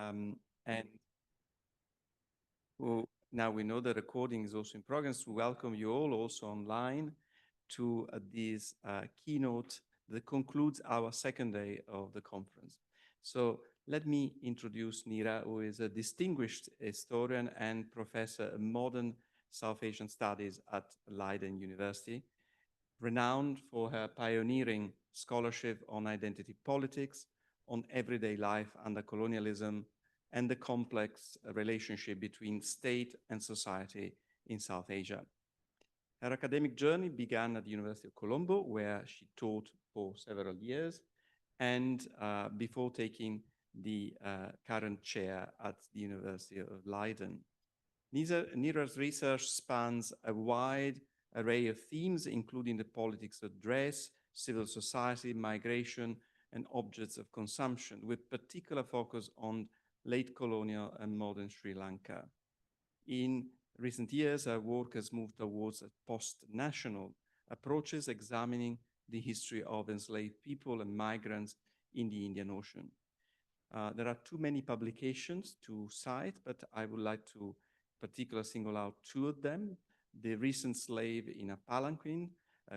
And now we know the recording is also in progress. We welcome you all also online to this keynote that concludes our second day of the conference. So let me introduce Nira, who is a distinguished historian and professor of modern South Asian studies at Leiden University, renowned for her pioneering scholarship on identity politics, on everyday life under colonialism, and the complex relationship between state and society in South Asia. Her academic journey began at the University of Colombo, where she taught for several years, and before taking the current chair at the University of Leiden. Nira's research spans a wide array of themes, including the politics of dress, civil society, migration, and objects of consumption, with particular focus on late colonial and modern Sri Lanka. In recent years, our work has moved towards post-national approaches, examining the history of enslaved people and migrants in the Indian Ocean. There are too many publications to cite, but I would like to particularly single out two of them: The Recent Slave in a Palanquin,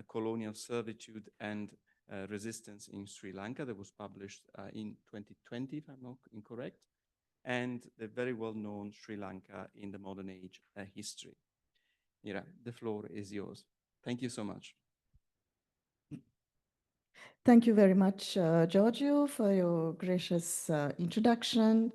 Colonial Servitude and Resistance in Sri Lanka, that was published in 2020, if I'm not incorrect, and the very well-known Sri Lanka in the Modern Age History. Nira, the floor is yours. Thank you so much. Thank you very much, Giorgio, for your gracious introduction.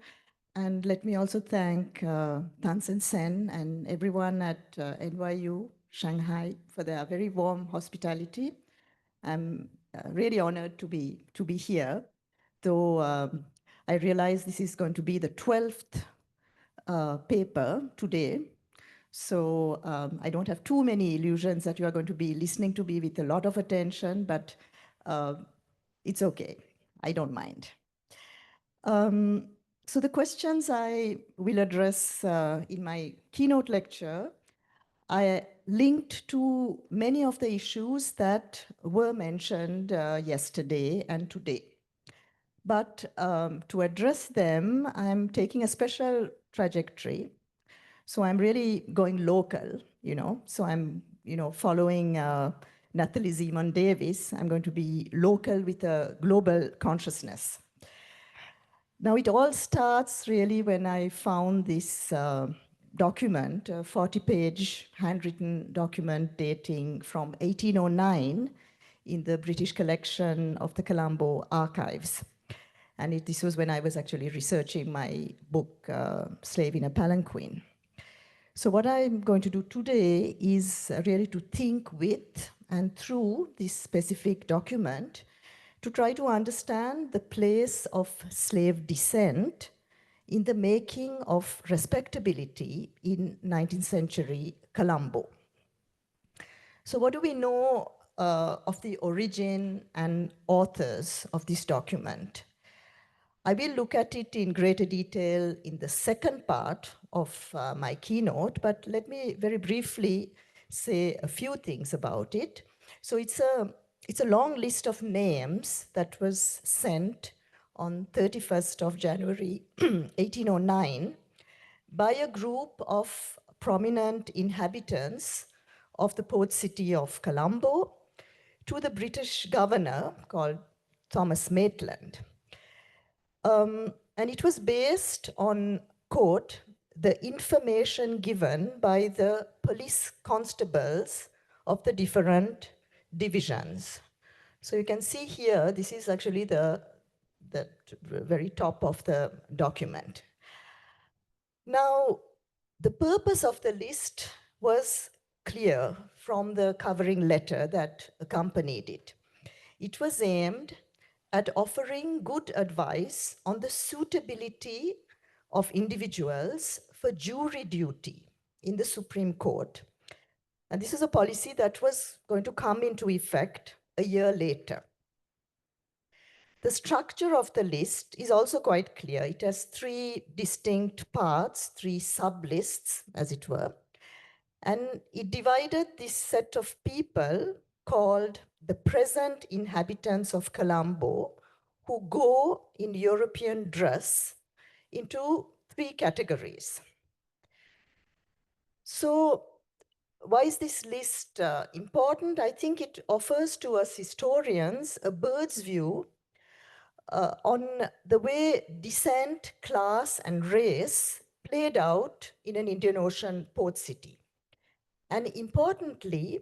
And let me also thank Tansen Sen and everyone at NYU Shanghai for their very warm hospitality. I'm really honored to be here, though I realize this is going to be the 12th paper today. So I don't have too many illusions that you are going to be listening to me with a lot of attention, but it's okay. I don't mind. So the questions I will address in my keynote lecture, I linked to many of the issues that were mentioned yesterday and today. But to address them, I'm taking a special trajectory. So I'm really going local, So I'm, following Nathalie Zemon Davis. I'm going to be local with a global consciousness. Now, it all starts really when I found this document, a 40-page handwritten document dating from 1809 in the British collection of the Colombo archives. And this was when I was actually researching my book, Slave in a Palanquin. So what I'm going to do today is really to think with and through this specific document to try to understand the place of slave descent in the making of respectability in 19th century Colombo. So what do we know of the origin and authors of this document? I will look at it in greater detail in the second part of my keynote, but let me very briefly say a few things about it. So it's a long list of names that was sent on 31st of January 1809 by a group of prominent inhabitants of the port city of Colombo to the British governor called Thomas Maitland. And it was based on, quote, the information given by the police constables of the different divisions. So you can see here, this is actually the very top of the document. Now, the purpose of the list was clear from the covering letter that accompanied it. It was aimed at offering good advice on the suitability of individuals for jury duty in the Supreme Court. And this is a policy that was going to come into effect a year later. The structure of the list is also quite clear. It has three distinct parts, three sub-lists, as it were. And it divided this set of people called the present inhabitants of Colombo who go in European dress into three categories. So why is this list important? I think it offers to us historians a bird's view on the way descent, class, and race played out in an Indian Ocean port city. And importantly,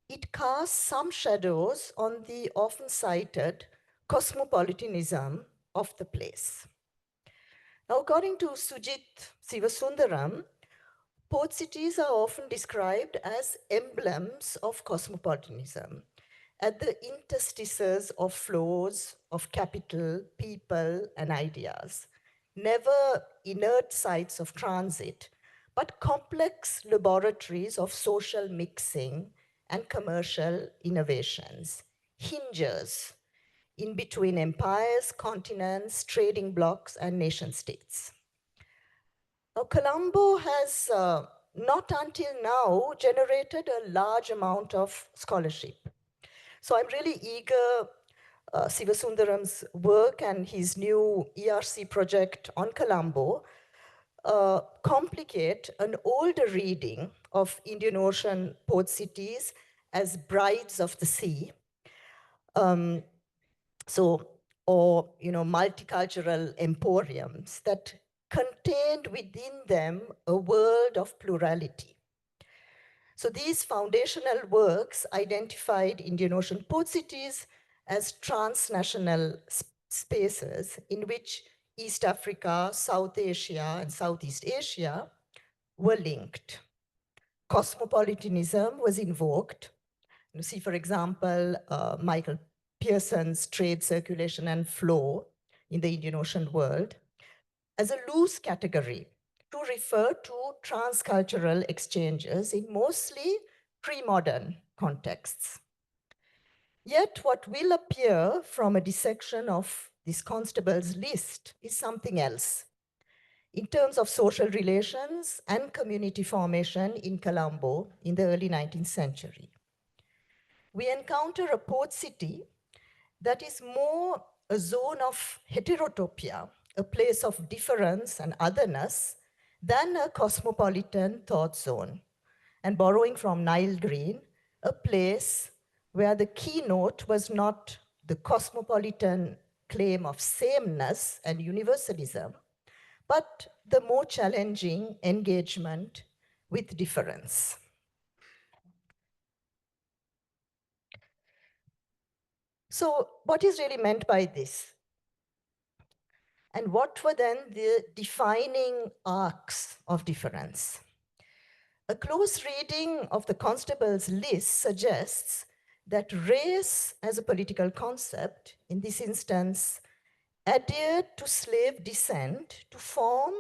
it casts some shadows on the often cited cosmopolitanism of the place. Now, according to Sujit Sivasundaram, port cities are often described as emblems of cosmopolitanism, at the interstices of flows of capital, people, and ideas. Never inert sites of transit, but complex laboratories of social mixing and commercial innovations, hinges in between empires, continents, trading blocs, and nation states. Now, Colombo has not until now generated a large amount of scholarship. So I'm really eager, Sivasundaram's work and his new ERC project on Colombo complicate an older reading of Indian Ocean port cities as brides of the sea. Or multicultural emporiums that contained within them a world of plurality. So these foundational works identified Indian Ocean port cities as transnational spaces in which East Africa, South Asia, and Southeast Asia were linked. Cosmopolitanism was invoked. You see, for example, Michael Pearson's Trade, Circulation, and Flow in the Indian Ocean world as a loose category to refer to transcultural exchanges in mostly pre-modern contexts. Yet what will appear from a dissection of this Constable's list is something else. In terms of social relations and community formation in Colombo in the early 19th century, we encounter a port city that is more a zone of heterotopia, a place of difference and otherness, than a cosmopolitan thought zone. And borrowing from Nile Green, a place where the keynote was not the cosmopolitan claim of sameness and universalism, but the more challenging engagement with difference. So what is really meant by this? And what were then the defining arcs of difference? A close reading of the Constable's list suggests that race as a political concept, in this instance, adhered to slave descent to form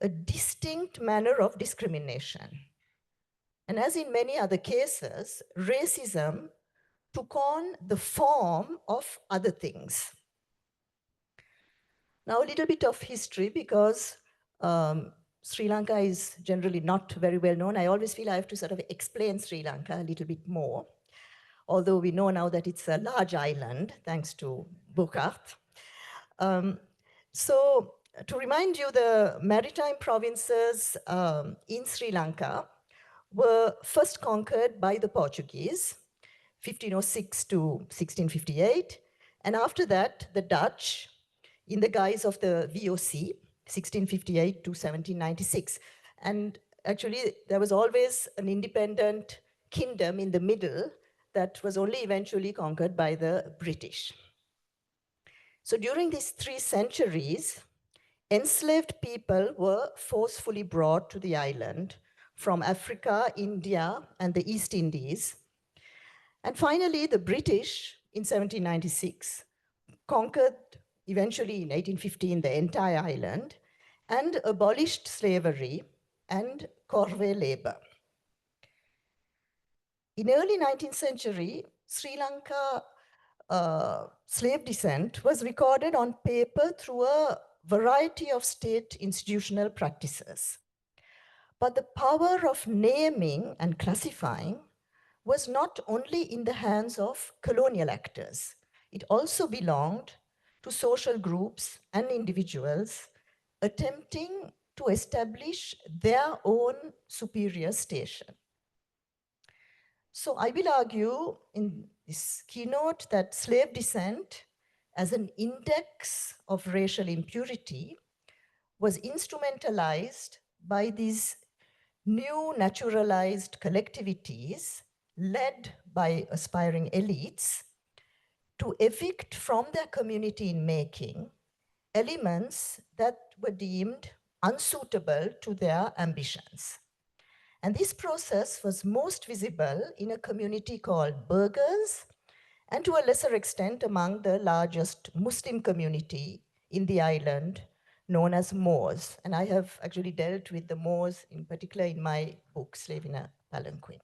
a distinct manner of discrimination. And as in many other cases, racism took on the form of other things. Now, a little bit of history, because Sri Lanka is generally not very well known. I always feel I have to sort of explain Sri Lanka a little bit more, although we know now that it's a large island, thanks to Burkhardt. So to remind you, the maritime provinces in Sri Lanka were first conquered by the Portuguese, 1506 to 1658. And after that, the Dutch, in the guise of the VOC, 1658 to 1796. And actually, there was always an independent kingdom in the middle that was only eventually conquered by the British. So during these 3 centuries, enslaved people were forcefully brought to the island from Africa, India, and the East Indies. And finally, the British in 1796 conquered eventually in 1815 the entire island and abolished slavery and corvée labor. In early 19th century, Sri Lanka slave descent was recorded on paper through a variety of state institutional practices. But the power of naming and classifying was not only in the hands of colonial actors. It also belonged to social groups and individuals attempting to establish their own superior station. So I will argue in this keynote that slave descent as an index of racial impurity was instrumentalized by these new naturalized collectivities led by aspiring elites to evict from their community in making elements that were deemed unsuitable to their ambitions. And this process was most visible in a community called Burghers, and to a lesser extent among the largest Muslim community in the island, known as Moors. And I have actually dealt with the Moors in particular in my book, Slave in a Palanquin.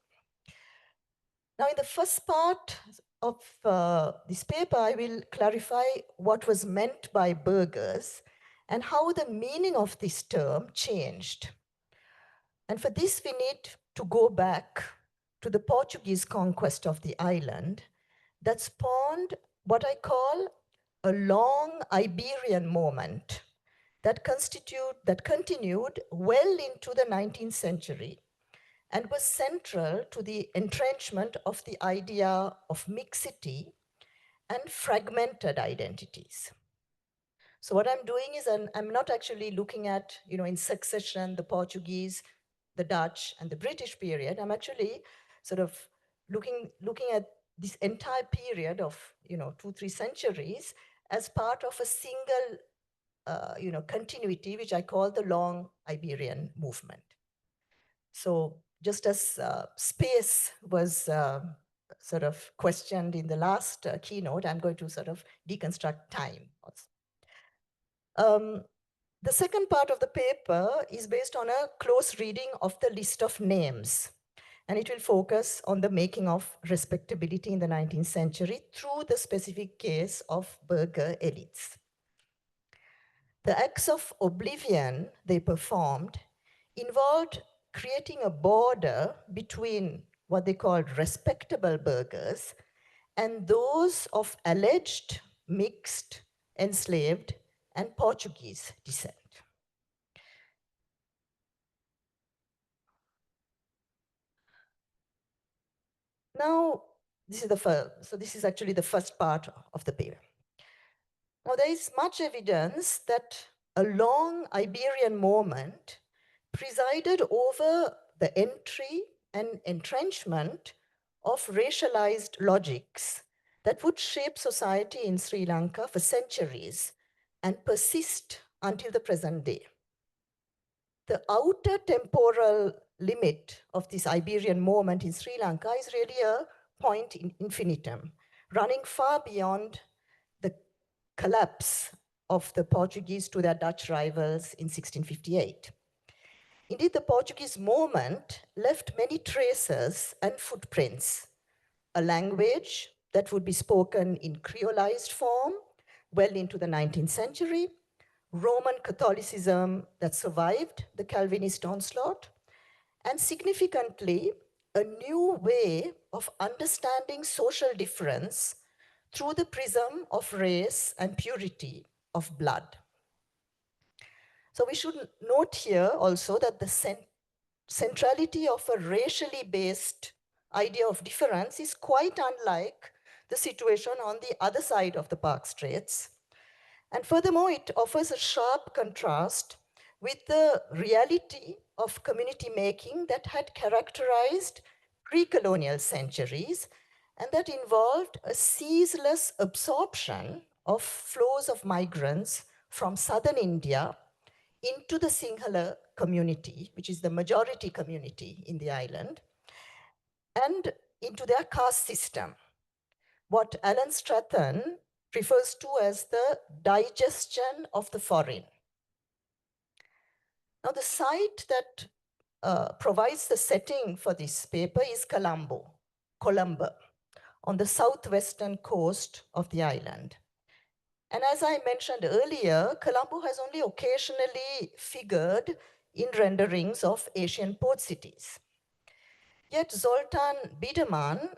Now, in the first part of this paper, I will clarify what was meant by burghers and how the meaning of this term changed. And for this, we need to go back to the Portuguese conquest of the island that spawned what I call a long Iberian moment that continued well into the 19th century and was central to the entrenchment of the idea of mixity and fragmented identities. So what I'm doing is I'm not actually looking at, in succession, the Portuguese, the Dutch, and the British period. I'm actually sort of looking at this entire period of, 2-3 centuries as part of a single, continuity, which I call the long Iberian movement. So just as space was sort of questioned in the last keynote, I'm going to sort of deconstruct time also. The second part of the paper is based on a close reading of the list of names, and it will focus on the making of respectability in the 19th century through the specific case of burgher elites. The acts of oblivion they performed involved creating a border between what they called respectable burghers and those of alleged mixed, enslaved, and Portuguese descent. Now, this is actually the first part of the paper. Now, there is much evidence that a long Iberian moment presided over the entry and entrenchment of racialized logics that would shape society in Sri Lanka for centuries and persist until the present day. The outer temporal limit of this Iberian moment in Sri Lanka is really a point in infinitum, running far beyond the collapse of the Portuguese to their Dutch rivals in 1658. Indeed, the Portuguese moment left many traces and footprints, a language that would be spoken in creolized form well into the 19th century, Roman Catholicism that survived the Calvinist onslaught, and significantly, a new way of understanding social difference through the prism of race and purity of blood. So we should note here also that the centrality of a racially based idea of difference is quite unlike the situation on the other side of the Park Straits. And furthermore, it offers a sharp contrast with the reality of community making that had characterized pre-colonial centuries and that involved a ceaseless absorption of flows of migrants from southern India into the Sinhala community, which is the majority community in the island, and into their caste system, what Alan Stratton refers to as the digestion of the foreign. Now, the site that provides the setting for this paper is Colombo, on the southwestern coast of the island. And as I mentioned earlier, Colombo has only occasionally figured in renderings of Asian port cities. Yet Zoltan Biederman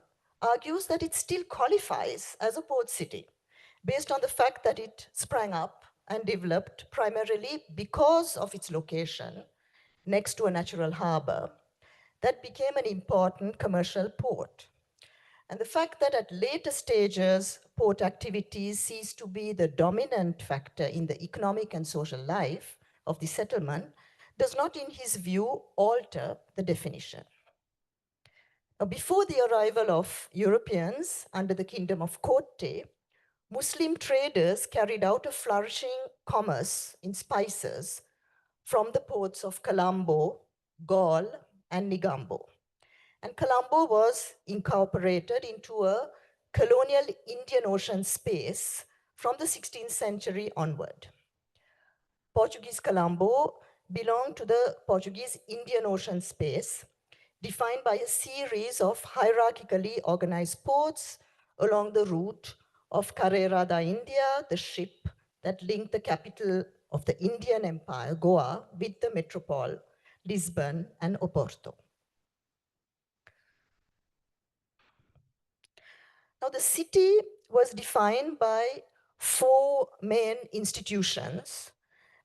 argues that it still qualifies as a port city based on the fact that it sprang up and developed primarily because of its location next to a natural harbor that became an important commercial port. And the fact that at later stages, port activities ceased to be the dominant factor in the economic and social life of the settlement does not, in his view, alter the definition. Now, before the arrival of Europeans under the kingdom of Kotte, Muslim traders carried out a flourishing commerce in spices from the ports of Colombo, Gaul, and Nigambo. And Colombo was incorporated into a colonial Indian Ocean space from the 16th century onward. Portuguese Colombo belonged to the Portuguese Indian Ocean space, defined by a series of hierarchically organized ports along the route of Carrera da India, the ship that linked the capital of the Indian Empire, Goa, with the metropole, Lisbon and Oporto. Now, the city was defined by four main institutions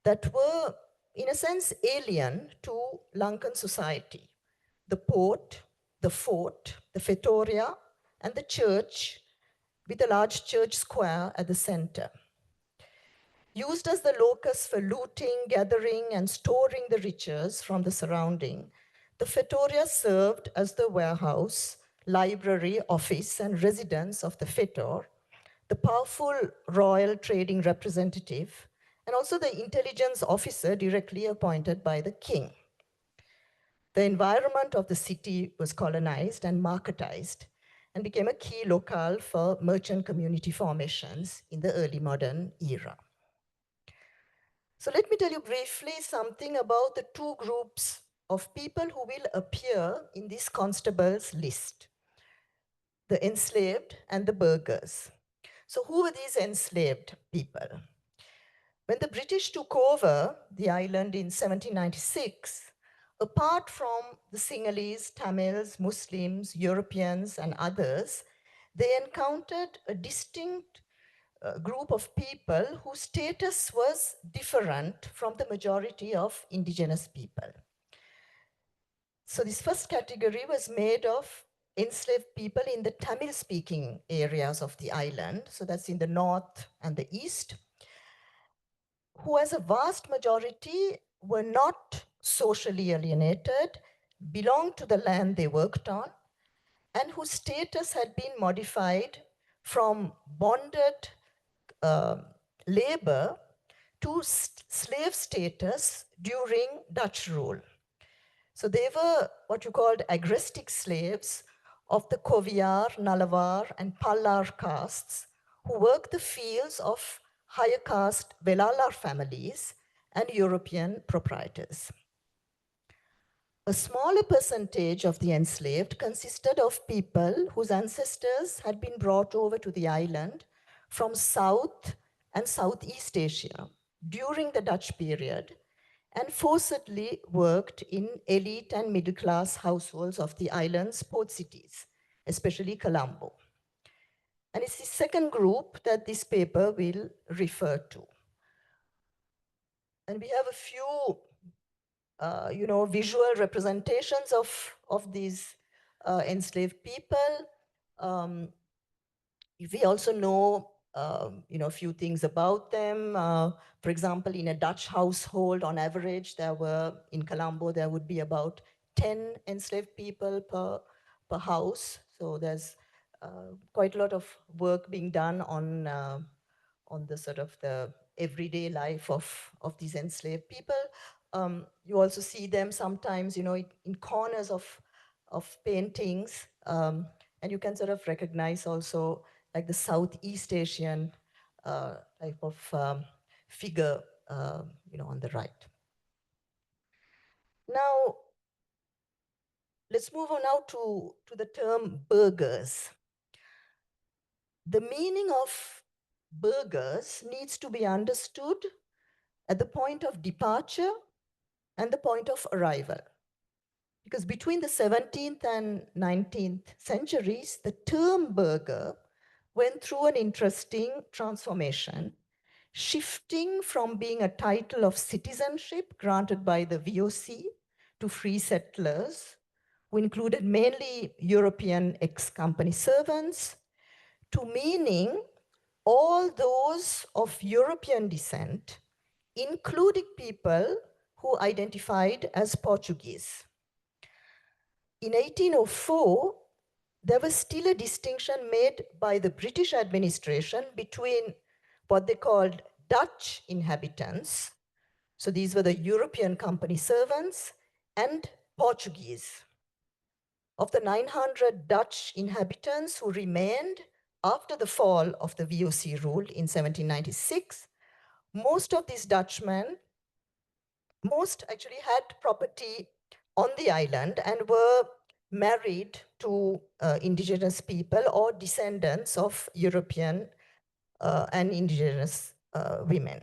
that were, in a sense, alien to Lankan society: the port, the fort, the fettoria, and the church, with a large church square at the center. Used as the locus for looting, gathering, and storing the riches from the surrounding, the fettoria served as the warehouse, library, office, and residence of the fetor, the powerful royal trading representative, and also the intelligence officer directly appointed by the king. The environment of the city was colonized and marketized and became a key locale for merchant community formations in the early modern era. So let me tell you briefly something about the two groups of people who will appear in this constable's list: the enslaved and the burghers. So who were these enslaved people? When the British took over the island in 1796, apart from the Sinhalese, Tamils, Muslims, Europeans, and others, they encountered a distinct group of people whose status was different from the majority of indigenous people. So this first category was made of enslaved people in the Tamil-speaking areas of the island, so that's in the north and the east, who as a vast majority were not socially alienated, belonged to the land they worked on, and whose status had been modified from bonded labor to slave status during Dutch rule. So they were what you called agrestic slaves of the Koviar, Nalavar, and Pallar castes, who worked the fields of higher caste Velalar families and European proprietors. A smaller percentage of the enslaved consisted of people whose ancestors had been brought over to the island from South and Southeast Asia during the Dutch period and forcibly worked in elite and middle class households of the island's port cities, especially Colombo. And it's the second group that this paper will refer to. And we have a few visual representations of these enslaved people. We also know, a few things about them. For example, in a Dutch household, on average, in Colombo, there would be about 10 enslaved people per house. So there's quite a lot of work being done on the sort of the everyday life of these enslaved people. You also see them sometimes, in corners of paintings, and you can sort of recognize also like the Southeast Asian type of figure, on the right. Now, let's move on now to the term burghers. The meaning of burghers needs to be understood at the point of departure and the point of arrival. Because between the 17th and 19th centuries, the term burgher went through an interesting transformation shifting from being a title of citizenship granted by the VOC to free settlers, who included mainly European ex-company servants, to meaning all those of European descent, including people who identified as Portuguese. In 1804, there was still a distinction made by the British administration between what they called Dutch inhabitants, so these were the European company servants, and Portuguese. Of the 900 Dutch inhabitants who remained after the fall of the VOC rule in 1796, most of these Dutchmen, most actually had property on the island and were married to indigenous people or descendants of European and indigenous women.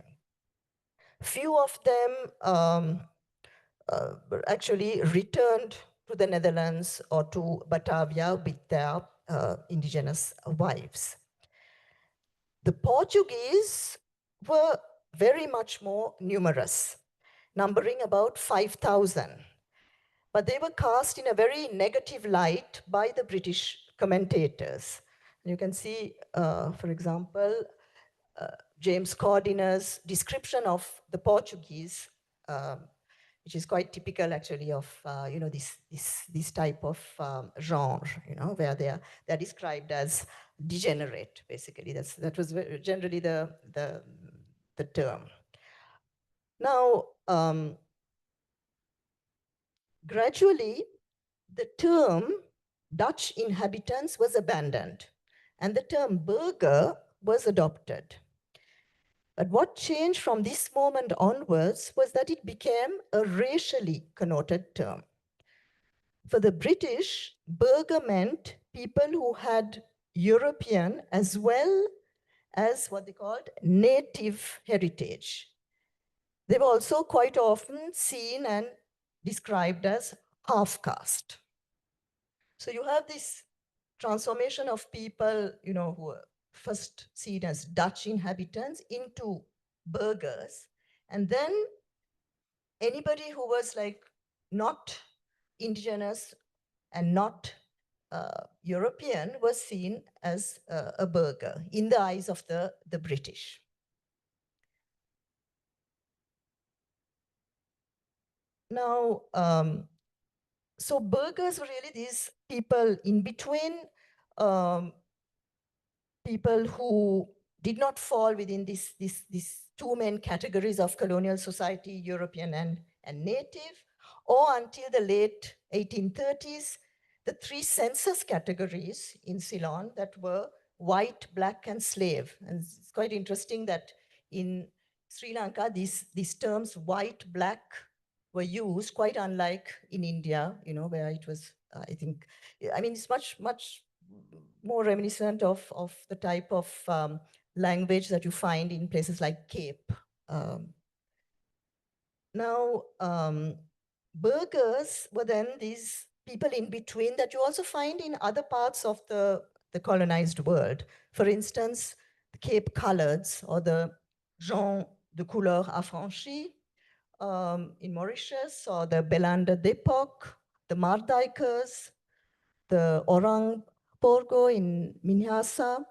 Few of them actually returned to the Netherlands or to Batavia with their indigenous wives. The Portuguese were very much more numerous, numbering about 5,000. But they were cast in a very negative light by the British commentators. You can see, for example, James Cordiner's description of the Portuguese, which is quite typical actually of this type of genre, where they're described as degenerate. Basically, that was generally the term. Now, gradually, the term Dutch inhabitants was abandoned, and the term burger was adopted. But what changed from this moment onwards was that it became a racially connoted term. For the British, burger meant people who had European as well as what they called native heritage. They were also quite often seen and described as half-caste. So you have this transformation of people, who were first seen as Dutch inhabitants into burghers, and then anybody who was like not indigenous and not European was seen as a burgher in the eyes of the British. Now, so burghers were really these people in between, people who did not fall within these two main categories of colonial society, European and native, or until the late 1830s, the three census categories in Ceylon that were white, black, and slave. And it's quite interesting that in Sri Lanka, these terms white, black were used, quite unlike in India, where it was, I think, it's much more reminiscent of the type of language that you find in places like Cape. Now, burghers were then these people in between that you also find in other parts of the colonized world. For instance, the Cape Coloureds or the gens de couleur affranchis in Mauritius, or the Belanda d'époque, the Mardikers, the Orang Porgo in Minahasa.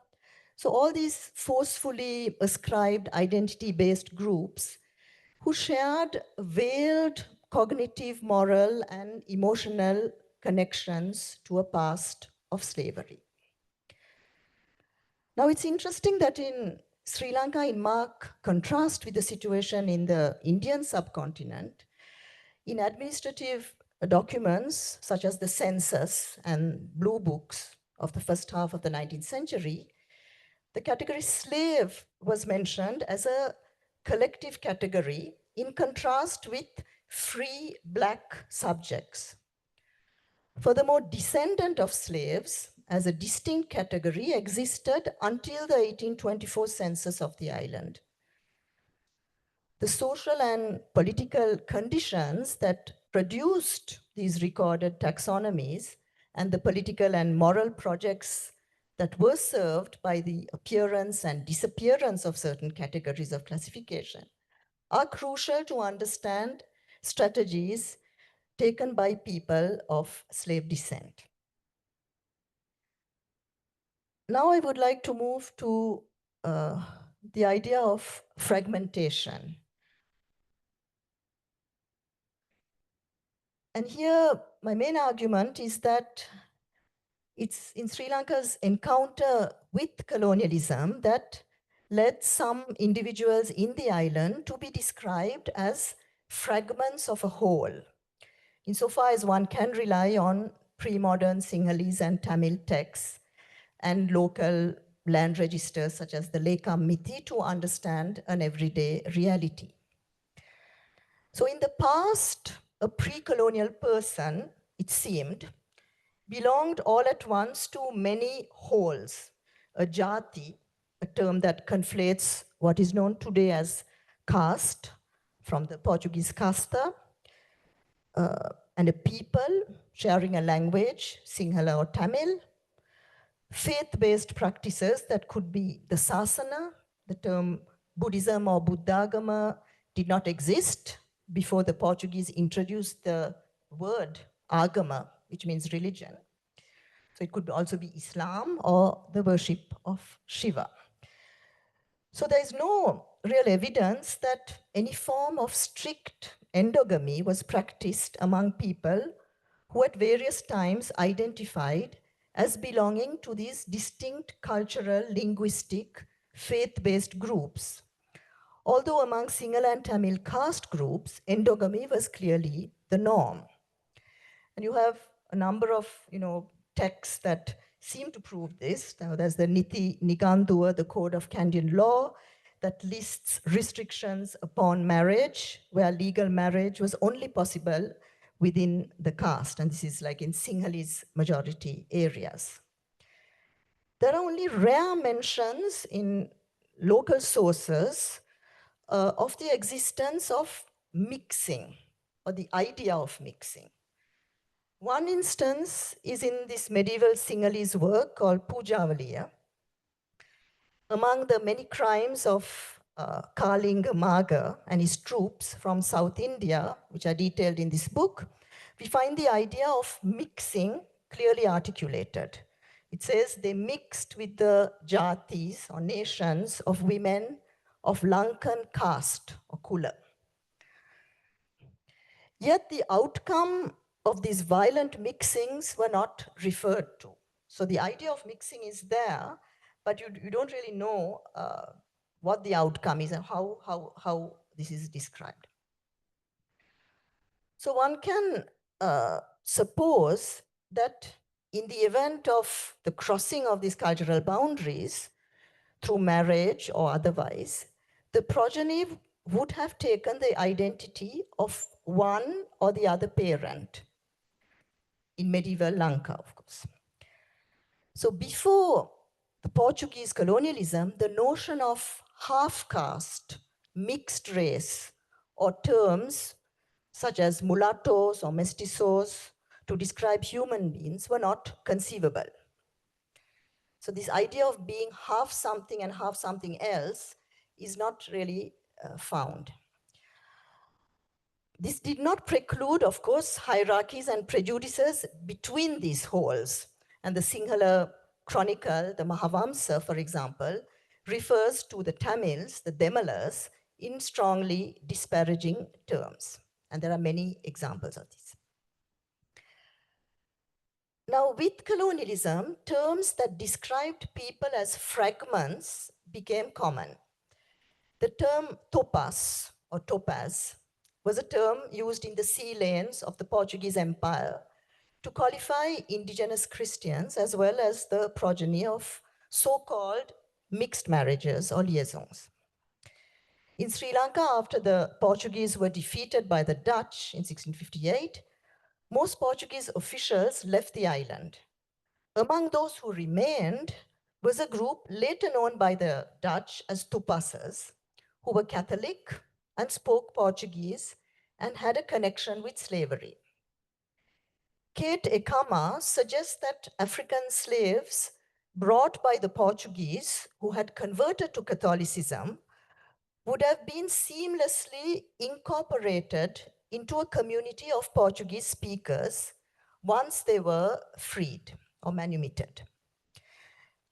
So all these forcefully ascribed identity-based groups who shared veiled cognitive, moral, and emotional connections to a past of slavery. Now, it's interesting that in Sri Lanka, in marked contrast with the situation in the Indian subcontinent, in administrative documents such as the census and blue books of the first half of the 19th century, the category slave was mentioned as a collective category in contrast with free black subjects. Furthermore, descendant of slaves as a distinct category existed until the 1824 census of the island. The social and political conditions that produced these recorded taxonomies and the political and moral projects that were served by the appearance and disappearance of certain categories of classification are crucial to understand strategies taken by people of slave descent. Now I would like to move to the idea of fragmentation. And here, my main argument is that it's in Sri Lanka's encounter with colonialism that led some individuals in the island to be described as fragments of a whole, insofar as one can rely on pre-modern Sinhalese and Tamil texts and local land registers such as the Lekam Mithi to understand an everyday reality. So in the past, a pre-colonial person, it seemed, belonged all at once to many wholes. A jati, a term that conflates what is known today as caste, from the Portuguese casta, and a people sharing a language, Sinhala or Tamil, faith-based practices that could be the sasana. The term Buddhism or Buddhagama did not exist before the Portuguese introduced the word agama, which means religion. So it could also be Islam or the worship of Shiva. So there is no real evidence that any form of strict endogamy was practiced among people who at various times identified as belonging to these distinct cultural, linguistic, faith-based groups. Although among Sinhala and Tamil caste groups, endogamy was clearly the norm. And you have a number of, texts that seem to prove this. Now, there's the Niti Nigandua, the Code of Kandyan Law, that lists restrictions upon marriage, where legal marriage was only possible within the caste. And this is like in Sinhalese majority areas. There are only rare mentions in local sources of the existence of mixing, or the idea of mixing. One instance is in this medieval Sinhalese work called Pujavaliya. Among the many crimes of Kalinga Maga and his troops from South India, which are detailed in this book, we find the idea of mixing clearly articulated. It says they mixed with the jatis or nations of women of Lankan caste or kula. Yet the outcome of these violent mixings were not referred to. So the idea of mixing is there, but you don't really know what the outcome is and how this is described. So one can suppose that in the event of the crossing of these cultural boundaries through marriage or otherwise, the progeny would have taken the identity of one or the other parent in medieval Lanka, of course. So before the Portuguese colonialism, the notion of half-caste, mixed race, or terms such as mulattoes or mestizos to describe human beings were not conceivable. So this idea of being half something and half something else is not really found. This did not preclude, of course, hierarchies and prejudices between these wholes. And the Sinhala chronicle, the Mahavamsa, for example, refers to the Tamils, the Demalas, in strongly disparaging terms. And there are many examples of this. Now, with colonialism, terms that described people as fragments became common. The term topas or topaz was a term used in the sea lanes of the Portuguese Empire to qualify indigenous Christians as well as the progeny of so-called mixed marriages or liaisons. In Sri Lanka, after the Portuguese were defeated by the Dutch in 1658, most Portuguese officials left the island. Among those who remained was a group later known by the Dutch as Tupasas, who were Catholic and spoke Portuguese and had a connection with slavery. Kate Ekama suggests that African slaves brought by the Portuguese who had converted to Catholicism would have been seamlessly incorporated into a community of Portuguese speakers once they were freed or manumitted.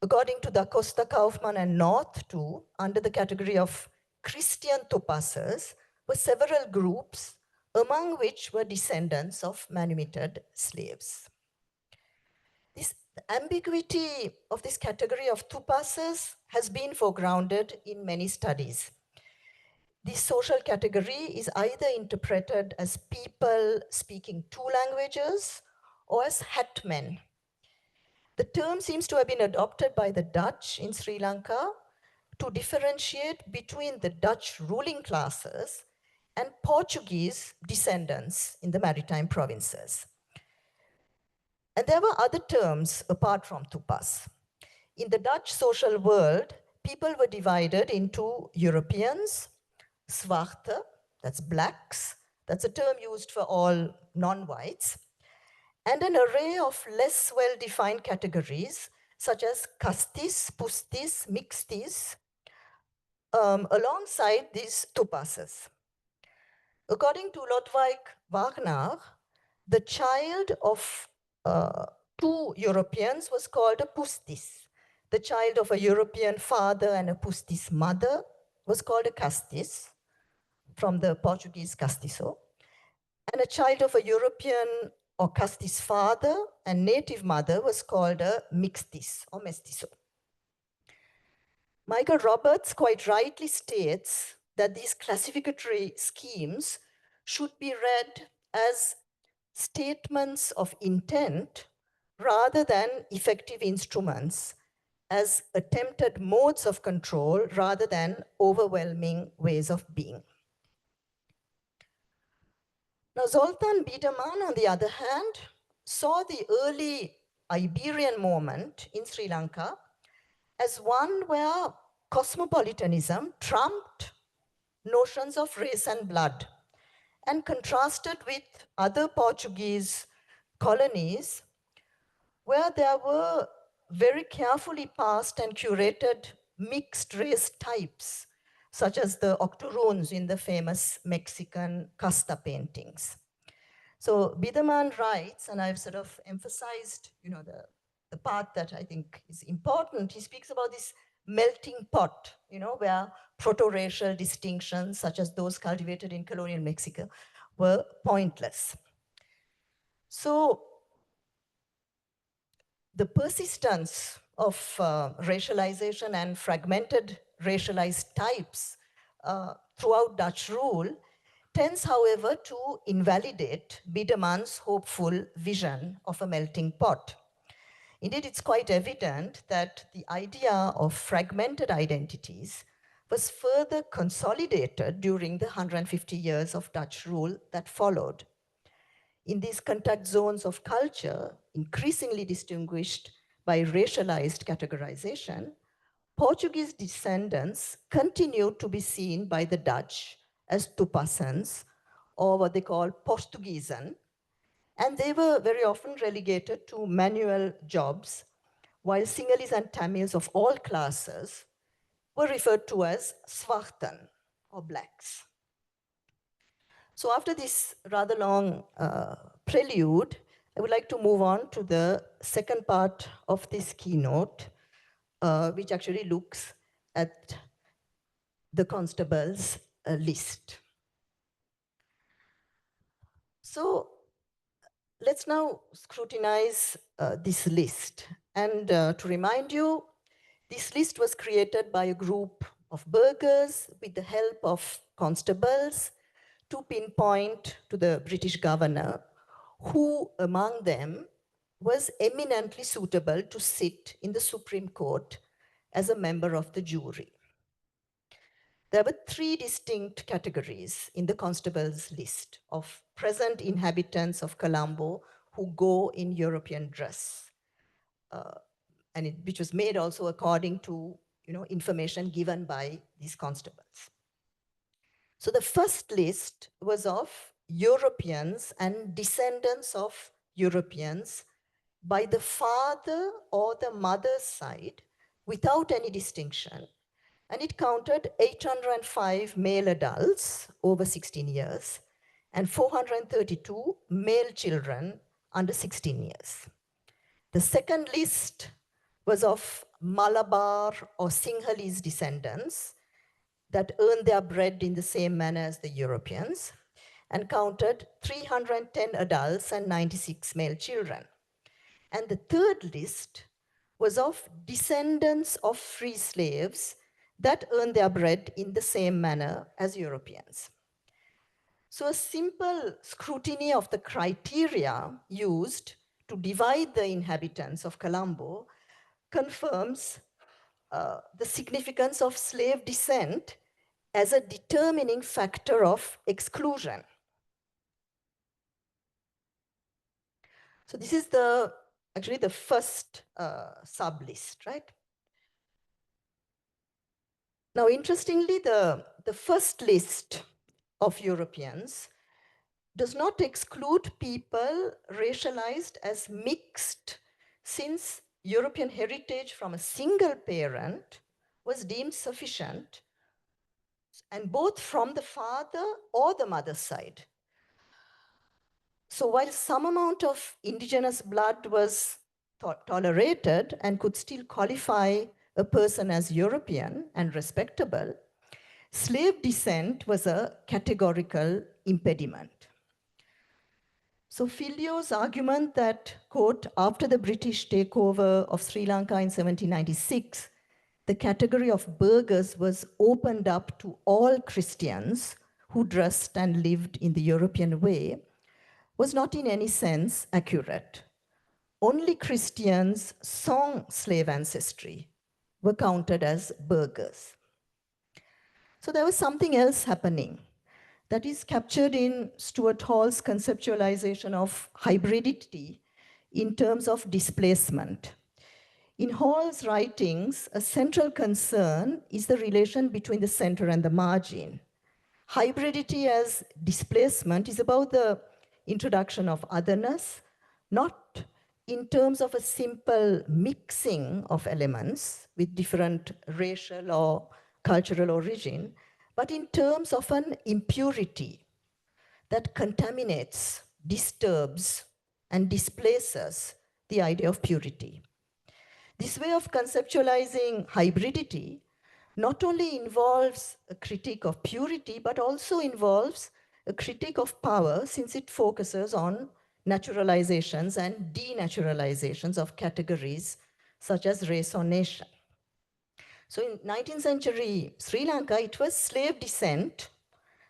According to Da Costa, Kaufman, and North, too, under the category of Christian Tupasas were several groups, among which were descendants of manumitted slaves. This ambiguity of this category of Tupasas has been foregrounded in many studies. This social category is either interpreted as people speaking two languages or as hetmen. The term seems to have been adopted by the Dutch in Sri Lanka to differentiate between the Dutch ruling classes and Portuguese descendants in the maritime provinces. And there were other terms apart from tupas. In the Dutch social world, people were divided into Europeans, zwarte, that's blacks, that's a term used for all non-whites, and an array of less well-defined categories such as castis, pustis, mixtis, alongside these tupasas. According to Lodwijk Wagner, the child of two Europeans was called a pustis. The child of a European father and a pustis mother was called a castis, from the Portuguese castiço. And a child of a European or castis father and native mother was called a mixtis or mestizo. Michael Roberts quite rightly states that these classificatory schemes should be read as statements of intent rather than effective instruments, as attempted modes of control rather than overwhelming ways of being. Now, Zoltan Biederman, on the other hand, saw the early Iberian moment in Sri Lanka as one where cosmopolitanism trumped notions of race and blood and contrasted with other Portuguese colonies where there were very carefully passed and curated mixed race types, such as the octoroons in the famous Mexican casta paintings. So Biederman writes, and I've sort of emphasized, the part that I think is important. He speaks about this melting pot, where proto-racial distinctions, such as those cultivated in colonial Mexico, were pointless. So the persistence of racialization and fragmented racialized types throughout Dutch rule tends, however, to invalidate Biederman's hopeful vision of a melting pot. Indeed, it's quite evident that the idea of fragmented identities was further consolidated during the 150 years of Dutch rule that followed. In these contact zones of culture, increasingly distinguished by racialized categorization, Portuguese descendants continued to be seen by the Dutch as Tupasans, or what they call Portuguesan, and they were very often relegated to manual jobs, while Sinhalese and Tamils of all classes were referred to as Zwarten, or blacks. So after this rather long prelude, I would like to move on to the second part of this keynote, which actually looks at the constable's list. So let's now scrutinize this list. And to remind you, this list was created by a group of burghers with the help of constables to pinpoint to the British governor who among them was eminently suitable to sit in the Supreme Court as a member of the jury. There were three distinct categories in the constable's list of present inhabitants of Colombo who go in European dress, which was made also according to information given by these constables. So the first list was of Europeans and descendants of Europeans by the father or the mother's side without any distinction. And it counted 805 male adults over 16 years and 432 male children under 16 years. The second list was of Malabar or Sinhalese descendants that earned their bread in the same manner as the Europeans and counted 310 adults and 96 male children. And the third list was of descendants of free slaves that earned their bread in the same manner as Europeans. So a simple scrutiny of the criteria used to divide the inhabitants of Colombo confirms the significance of slave descent as a determining factor of exclusion. So this is actually the first sub-list, right? Now, interestingly, the first list of Europeans does not exclude people racialized as mixed, since European heritage from a single parent was deemed sufficient, and both from the father or the mother's side. So while some amount of indigenous blood was tolerated and could still qualify a person as European and respectable, slave descent was a categorical impediment. So Filio's argument that, quote, after the British takeover of Sri Lanka in 1796, the category of burghers was opened up to all Christians who dressed and lived in the European way, was not in any sense accurate. Only Christians' song slave ancestry were counted as burghers. So there was something else happening that is captured in Stuart Hall's conceptualization of hybridity in terms of displacement. In Hall's writings, a central concern is the relation between the center and the margin. Hybridity as displacement is about the introduction of otherness, not in terms of a simple mixing of elements with different racial or cultural origin, but in terms of an impurity that contaminates, disturbs, and displaces the idea of purity. This way of conceptualizing hybridity not only involves a critique of purity, but also involves a critique of power, since it focuses on naturalizations and denaturalizations of categories such as race or nation. So in 19th century Sri Lanka, it was slave descent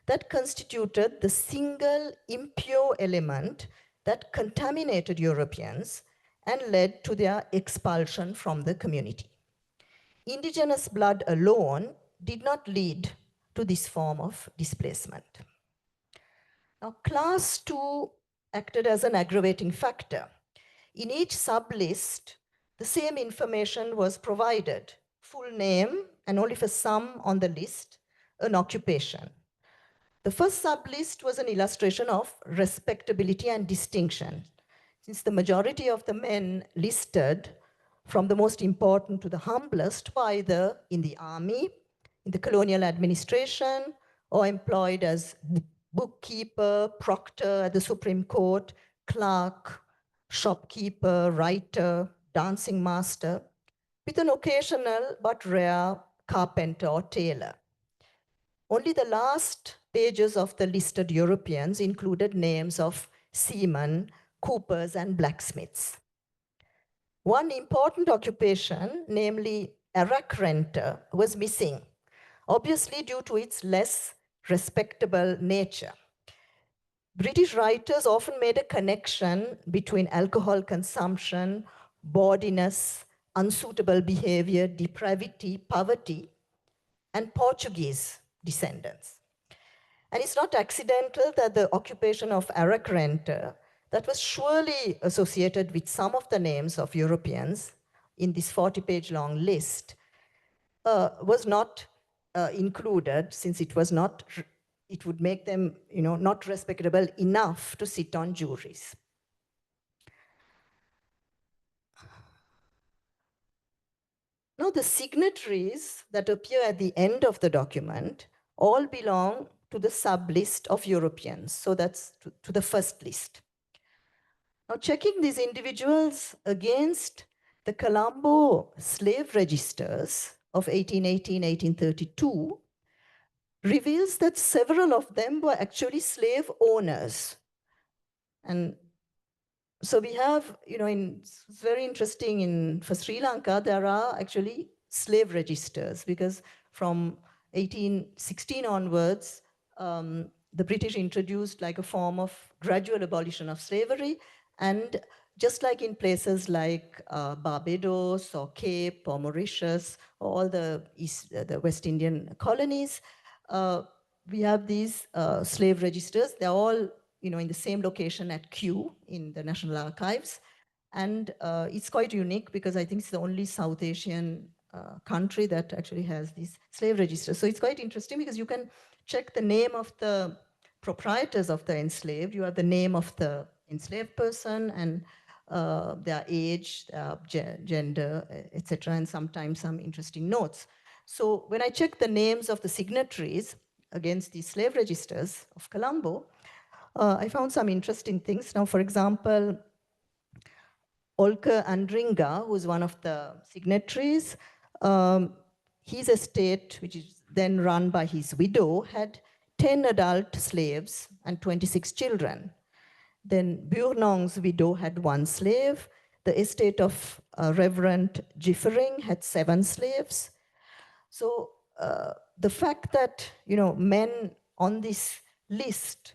that constituted the single impure element that contaminated Europeans and led to their expulsion from the community. Indigenous blood alone did not lead to this form of displacement. Now, class 2 acted as an aggravating factor. In each sub-list, the same information was provided: full name, and only for some on the list, an occupation. The first sub-list was an illustration of respectability and distinction, since the majority of the men listed, from the most important to the humblest, were either in the army, in the colonial administration, or employed as bookkeeper, proctor at the Supreme Court, clerk, shopkeeper, writer, dancing master, with an occasional but rare carpenter or tailor. Only the last pages of the listed Europeans included names of seamen, coopers, and blacksmiths. One important occupation, namely arak renter, was missing, obviously due to its less respectable nature. British writers often made a connection between alcohol consumption, bawdiness, unsuitable behavior, depravity, poverty, and Portuguese descendants. And it's not accidental that the occupation of arak renter, that was surely associated with some of the names of Europeans in this 40-page long list, was not included, since it would make them not respectable enough to sit on juries. Now, the signatories that appear at the end of the document all belong to the sub-list of Europeans. So that's to the first list. Now, checking these individuals against the Colombo slave registers of 1818, 1832 reveals that several of them were actually slave owners. And so we have, it's very interesting for Sri Lanka, there are actually slave registers because from 1816 onwards, the British introduced like a form of gradual abolition of slavery. And just like in places like Barbados or Cape or Mauritius, or all the West Indian colonies, we have these slave registers. They're all in the same location at Kew in the National Archives. And it's quite unique because I think it's the only South Asian country that actually has these slave registers. So it's quite interesting because you can check the name of the proprietors of the enslaved. You have the name of the enslaved person and their age, gender, etc., and sometimes some interesting notes. So when I check the names of the signatories against the slave registers of Colombo, I found some interesting things. Now, for example, Olker Andringa, who is one of the signatories, his estate, which is then run by his widow, had 10 adult slaves and 26 children. Then Burnong's widow had 1 slave. The estate of Reverend Giffering had 7 slaves. So the fact that men on this list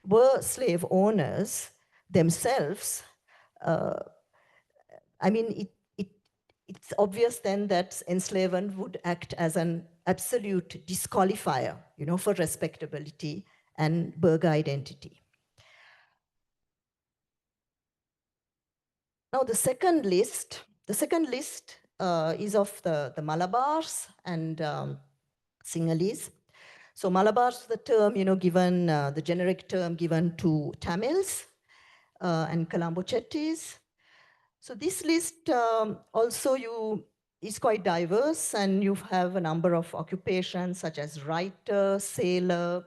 were slave owners themselves, I mean, it's obvious then that enslavement would act as an absolute disqualifier, for respectability and burgher identity. Now, the second list is of the Malabars and Sinhalese. So Malabars is the term, given, the generic term given to Tamils and Colombo Chettis. So this list also is quite diverse, and you have a number of occupations such as writer, sailor,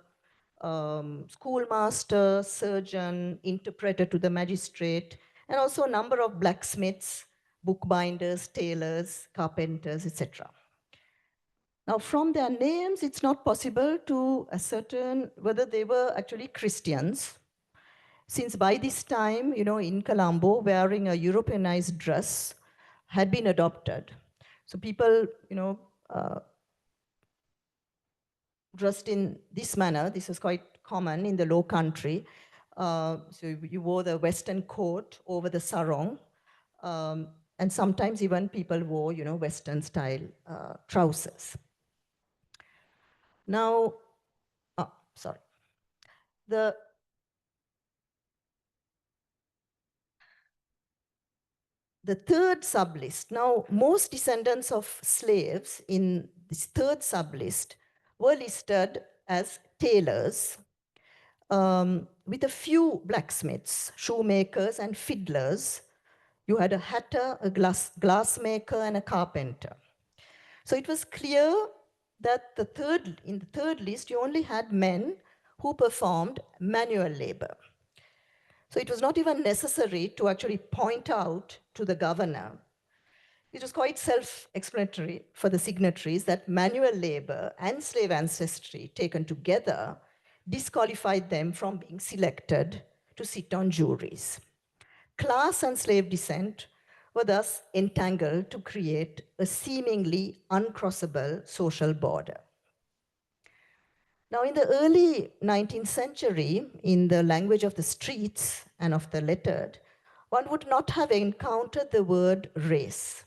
schoolmaster, surgeon, interpreter to the magistrate, and also a number of blacksmiths, bookbinders, tailors, carpenters, etc. Now, from their names, it's not possible to ascertain whether they were actually Christians, since by this time, in Colombo, wearing a Europeanized dress had been adopted. So people, dressed in this manner. This was quite common in the Low Country. So you wore the Western coat over the sarong. And sometimes even people wore, Western style trousers. Now, sorry. The third sublist. Now, most descendants of slaves in this third sublist were listed as tailors, with a few blacksmiths, shoemakers, and fiddlers. You had a hatter, a glassmaker, and a carpenter. So it was clear that in the third list, you only had men who performed manual labor. So it was not even necessary to actually point out to the governor. It was quite self-explanatory for the signatories that manual labor and slave ancestry taken together disqualified them from being selected to sit on juries. Class and slave descent were thus entangled to create a seemingly uncrossable social border. Now, in the early 19th century, in the language of the streets and of the lettered, one would not have encountered the word race.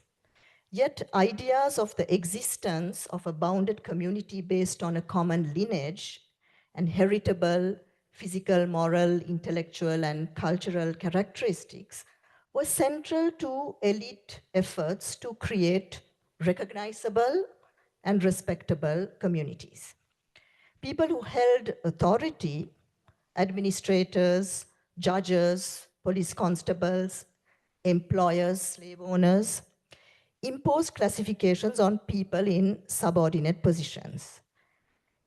Yet ideas of the existence of a bounded community based on a common lineage and heritable physical, moral, intellectual, and cultural characteristics were central to elite efforts to create recognizable and respectable communities. People who held authority, administrators, judges, police constables, employers, slave owners, imposed classifications on people in subordinate positions.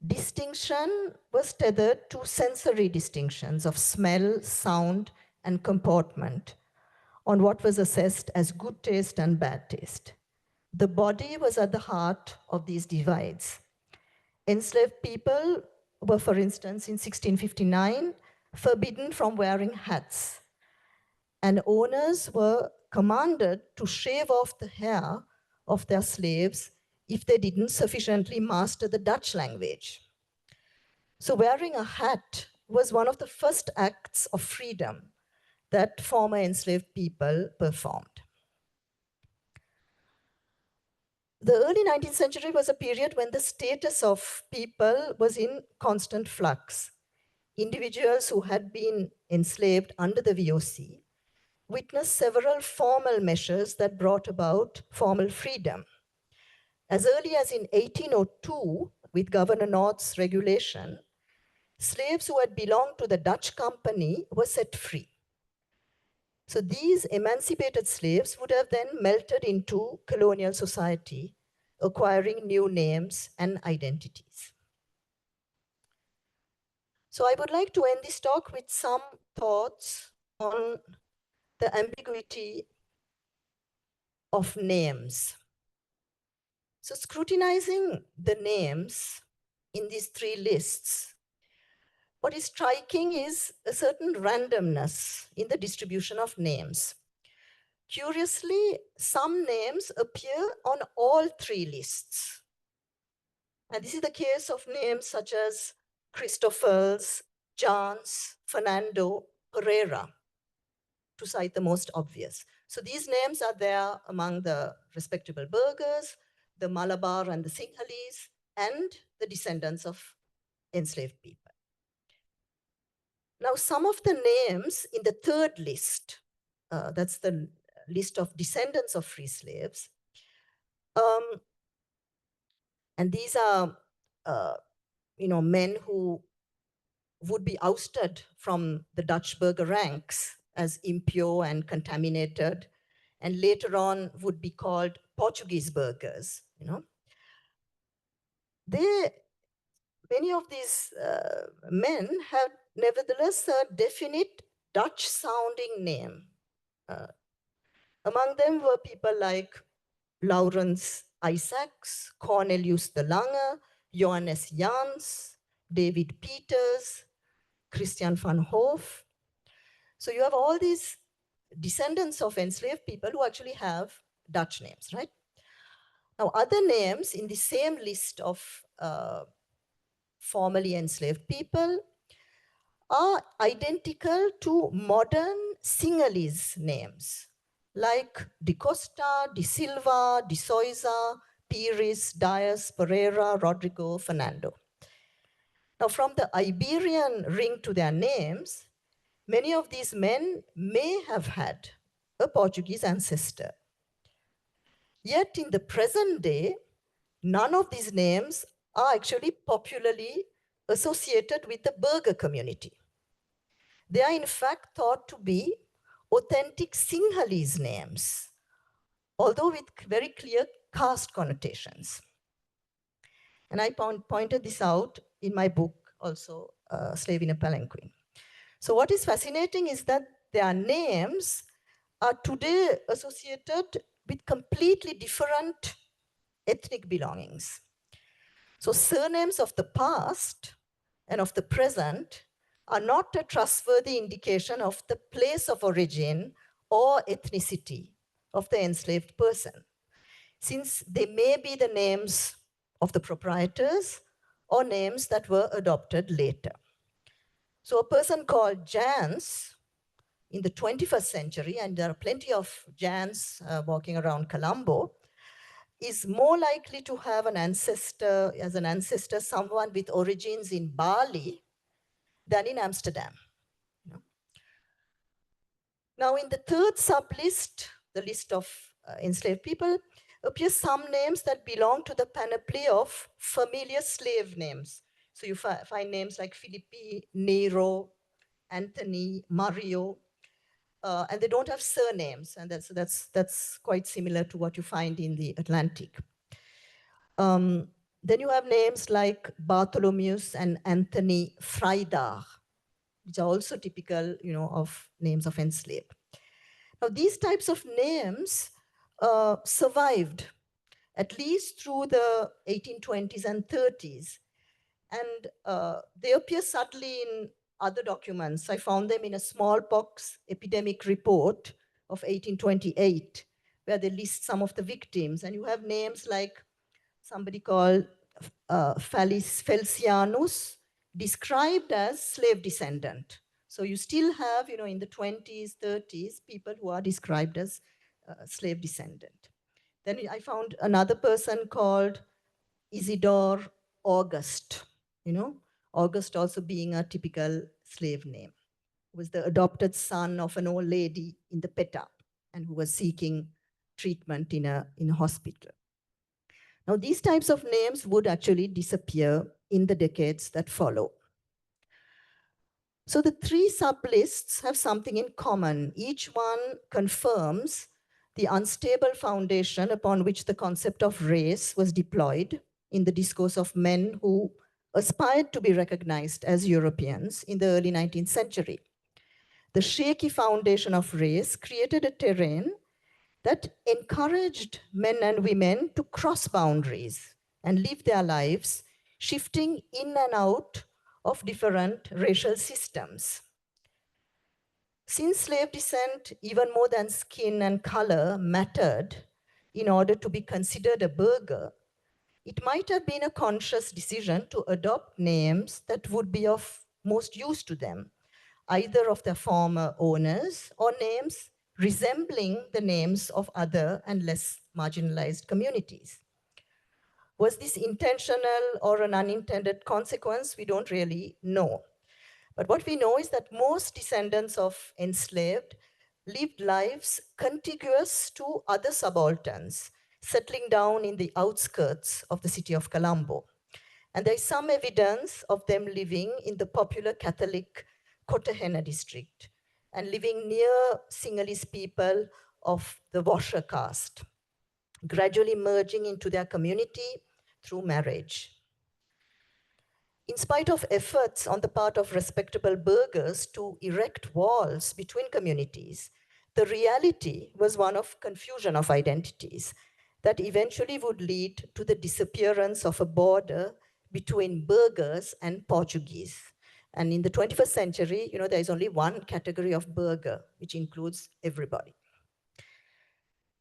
Distinction was tethered to sensory distinctions of smell, sound, and comportment on what was assessed as good taste and bad taste. The body was at the heart of these divides. Enslaved people were, for instance, in 1659, forbidden from wearing hats, and owners were commanded to shave off the hair of their slaves if they didn't sufficiently master the Dutch language. So wearing a hat was one of the first acts of freedom that former enslaved people performed. The early 19th century was a period when the status of people was in constant flux. Individuals who had been enslaved under the VOC witnessed several formal measures that brought about formal freedom. As early as in 1802, with Governor North's regulation, slaves who had belonged to the Dutch company were set free. So these emancipated slaves would have then melted into colonial society, acquiring new names and identities. So I would like to end this talk with some thoughts on the ambiguity of names. So scrutinizing the names in these three lists, what is striking is a certain randomness in the distribution of names. Curiously, some names appear on all three lists. And this is the case of names such as Christophels, Jans, Fernando, Pereira, to cite the most obvious. So these names are there among the respectable burghers, the Malabar and the Sinhalese, and the descendants of enslaved people. Now, some of the names in the third list, that's the list of descendants of free slaves, and these are men who would be ousted from the Dutch burgher ranks as impure and contaminated, and later on would be called Portuguese burghers. Many of these men have nevertheless a definite Dutch-sounding name. Among them were people like Laurens Isaacs, Cornelius de Lange, Johannes Jans, David Peters, Christian van Hoof. So you have all these descendants of enslaved people who actually have Dutch names, right? Now, other names in the same list of formerly enslaved people are identical to modern Sinhalese names, like De Costa, De Silva, De Souza, Pires, Dias, Pereira, Rodrigo, Fernando. Now, from the Iberian ring to their names, many of these men may have had a Portuguese ancestor. Yet in the present day, none of these names are actually popularly associated with the burgher community. They are in fact thought to be authentic Sinhalese names, although with very clear caste connotations. And I pointed this out in my book also, Slave in a Palanquin. So what is fascinating is that their names are today associated with completely different ethnic belongings. So surnames of the past and of the present are not a trustworthy indication of the place of origin or ethnicity of the enslaved person, since they may be the names of the proprietors or names that were adopted later. So a person called Jans in the 21st century, and there are plenty of Jans walking around Colombo, is more likely to have an ancestor, someone with origins in Bali than in Amsterdam. Now, in the third sublist, the list of enslaved people, appear some names that belong to the panoply of familiar slave names. So you find names like Philippi, Nero, Anthony, Mario. and they don't have surnames, and that's quite similar to what you find in the Atlantic. Then you have names like Bartholomeus and Anthony Freidach, which are also typical, of names of enslaved. Now, these types of names survived at least through the 1820s and 30s, and they appear subtly in other documents. I found them in a smallpox epidemic report of 1828, where they list some of the victims, and you have names like somebody called Felicianus, described as slave descendant. So you still have, in the 20s, 30s, people who are described as slave descendant. Then I found another person called Isidore August, August also being a typical slave name, was the adopted son of an old lady in the Peta and who was seeking treatment in a hospital. Now, these types of names would actually disappear in the decades that follow. So the three sublists have something in common. Each one confirms the unstable foundation upon which the concept of race was deployed in the discourse of men who aspired to be recognized as Europeans in the early 19th century. The shaky foundation of race created a terrain that encouraged men and women to cross boundaries and live their lives, shifting in and out of different racial systems. Since slave descent, even more than skin and color, mattered in order to be considered a burgher, it might have been a conscious decision to adopt names that would be of most use to them, either of their former owners or names resembling the names of other and less marginalized communities. Was this intentional or an unintended consequence? We don't really know. But what we know is that most descendants of enslaved lived lives contiguous to other subalterns, settling down in the outskirts of the city of Colombo. And there is some evidence of them living in the popular Catholic Kotahena district and living near Sinhalese people of the washer caste, gradually merging into their community through marriage. In spite of efforts on the part of respectable burghers to erect walls between communities, the reality was one of confusion of identities that eventually would lead to the disappearance of a border between burghers and Portuguese. And in the 21st century, there is only one category of burgher, which includes everybody.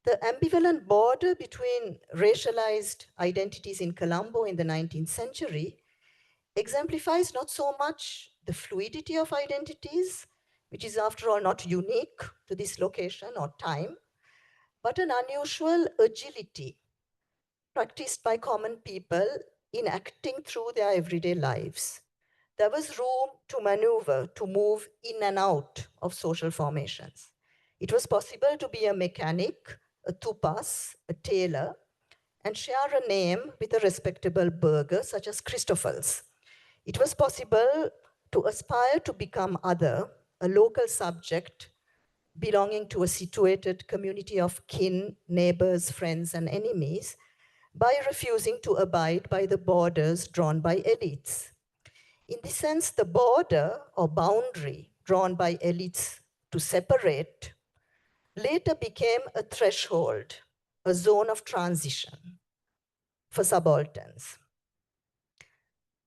The ambivalent border between racialized identities in Colombo in the 19th century exemplifies not so much the fluidity of identities, which is after all not unique to this location or time, but an unusual agility practiced by common people in acting through their everyday lives. There was room to maneuver, to move in and out of social formations. It was possible to be a mechanic, a tupas, a tailor, and share a name with a respectable burgher such as Christophels. It was possible to aspire to become other, a local subject belonging to a situated community of kin, neighbors, friends, and enemies, by refusing to abide by the borders drawn by elites. In this sense, the border or boundary drawn by elites to separate later became a threshold, a zone of transition for subalterns.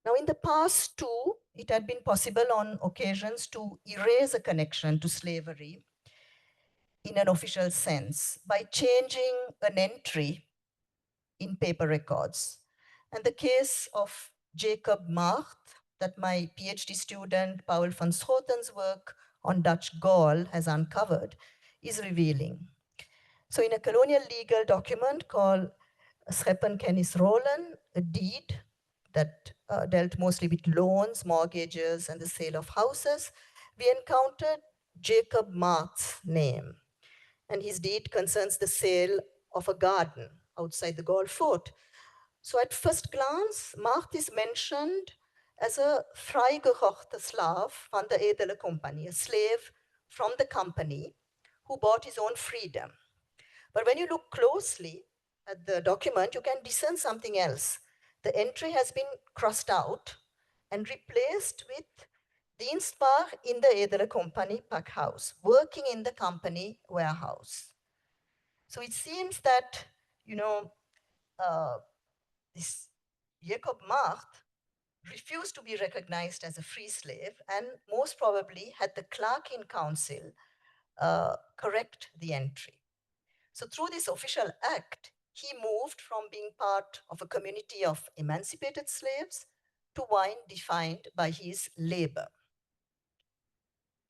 Now, in the past too, it had been possible on occasions to erase a connection to slavery in an official sense by changing an entry in paper records. And the case of Jacob Macht, that my PhD student Paul van Schoten's work on Dutch Gaul has uncovered, is revealing. So in a colonial legal document called Schepenkennis Rollen, a deed that dealt mostly with loans, mortgages, and the sale of houses, we encountered Jacob Macht's name. And his deed concerns the sale of a garden outside the Gaul fort. So at first glance, Macht is mentioned as a vrijgekochte slaaf van de edele compagnie, a slave from the company who bought his own freedom. But when you look closely at the document, you can discern something else. The entry has been crossed out and replaced with Dienstbar in the Edele Company Packhouse, working in the company warehouse. So it seems that, this Jacob Macht refused to be recognized as a free slave and most probably had the clerk in council correct the entry. So through this official act, he moved from being part of a community of emancipated slaves to one defined by his labor.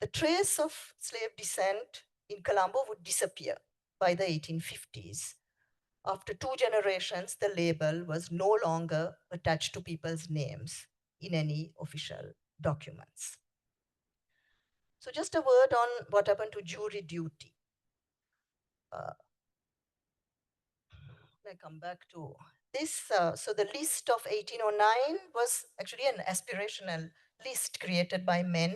The trace of slave descent in Colombo would disappear by the 1850s. After 2 generations, the label was no longer attached to people's names in any official documents. So just a word on what happened to jury duty. I come back to this. So the list of 1809 was actually an aspirational list created by men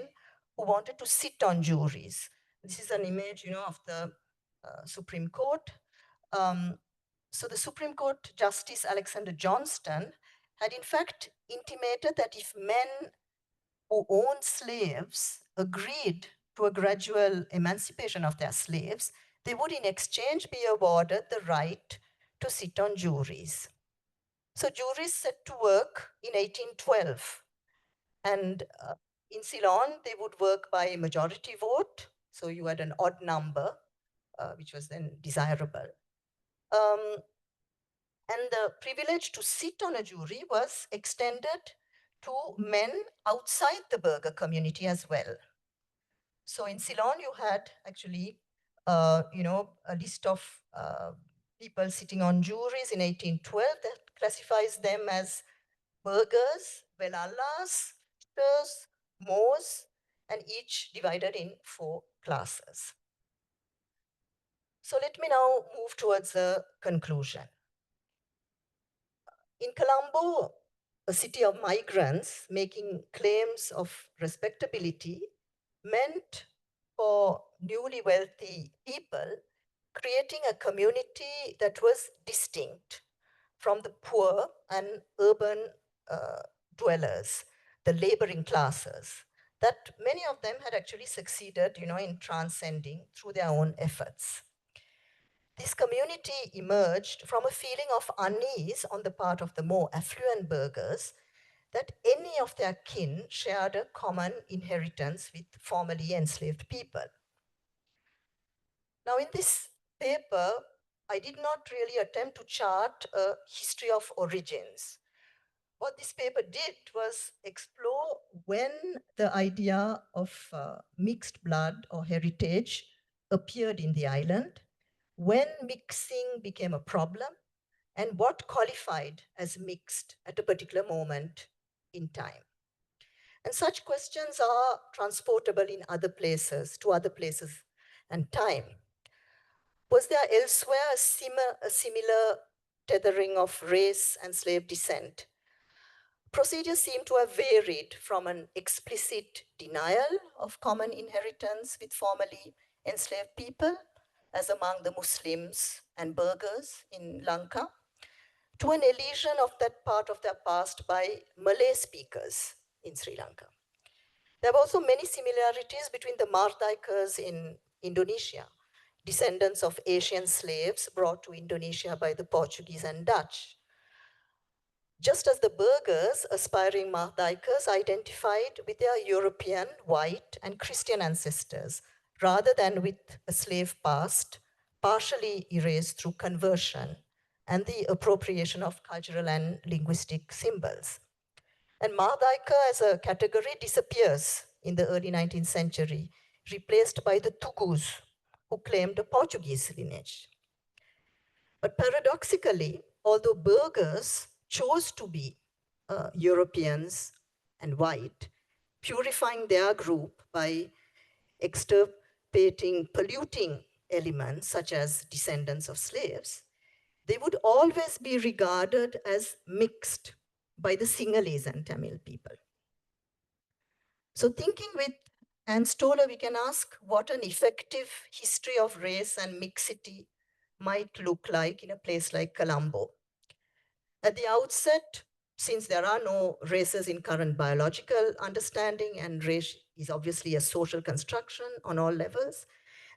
who wanted to sit on juries. This is an image, of the Supreme Court. So the Supreme Court Justice Alexander Johnston had in fact intimated that if men who owned slaves agreed to a gradual emancipation of their slaves, they would in exchange be awarded the right to sit on juries. So juries set to work in 1812. And in Ceylon, they would work by majority vote. So you had an odd number, which was then desirable. And the privilege to sit on a jury was extended to men outside the burgher community as well. So in Ceylon, you had actually, a list of people sitting on juries in 1812 that classifies them as burghers, velallas, tutors, moors, and each divided in 4 classes. So let me now move towards a conclusion. In Colombo, a city of migrants making claims of respectability meant for newly wealthy people creating a community that was distinct from the poor and urban dwellers, the laboring classes, that many of them had actually succeeded, in transcending through their own efforts. This community emerged from a feeling of unease on the part of the more affluent burghers that any of their kin shared a common inheritance with formerly enslaved people. Now, in this paper, I did not really attempt to chart a history of origins. What this paper did was explore when the idea of mixed blood or heritage appeared in the island, when mixing became a problem, and what qualified as mixed at a particular moment in time. And such questions are transportable in other places, to other places and time. Was there elsewhere a similar tethering of race and slave descent? Procedures seem to have varied from an explicit denial of common inheritance with formerly enslaved people, as among the Muslims and burghers in Lanka, to an elision of that part of their past by Malay speakers in Sri Lanka. There are also many similarities between the Mardaikas in Indonesia, descendants of Asian slaves brought to Indonesia by the Portuguese and Dutch. Just as the burghers, aspiring Mardaikas, identified with their European, white, and Christian ancestors, rather than with a slave past, partially erased through conversion and the appropriation of cultural and linguistic symbols. And Mardaika as a category disappears in the early 19th century, replaced by the Tugus, who claimed a Portuguese lineage. But paradoxically, although burghers chose to be Europeans and white, purifying their group by extirpating polluting elements such as descendants of slaves, they would always be regarded as mixed by the Sinhalese and Tamil people. So thinking with And Stoller, we can ask what an effective history of race and mixity might look like in a place like Colombo. At the outset, since there are no races in current biological understanding, and race is obviously a social construction on all levels,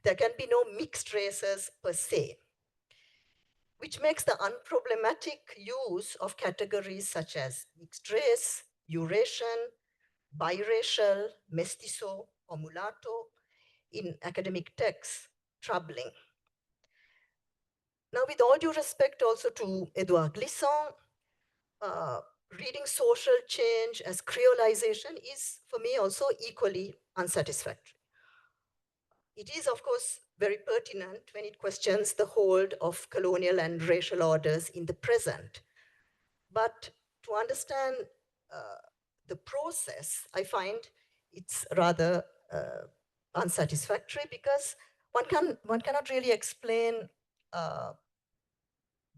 there can be no mixed races per se, which makes the unproblematic use of categories such as mixed race, Eurasian, biracial, mestizo, or mulatto in academic texts troubling. Now, with all due respect also to Edouard Glissant, reading social change as creolization is, for me, also equally unsatisfactory. It is, of course, very pertinent when it questions the hold of colonial and racial orders in the present. But to understand the process, I find it's rather unsatisfactory because one cannot really explain uh,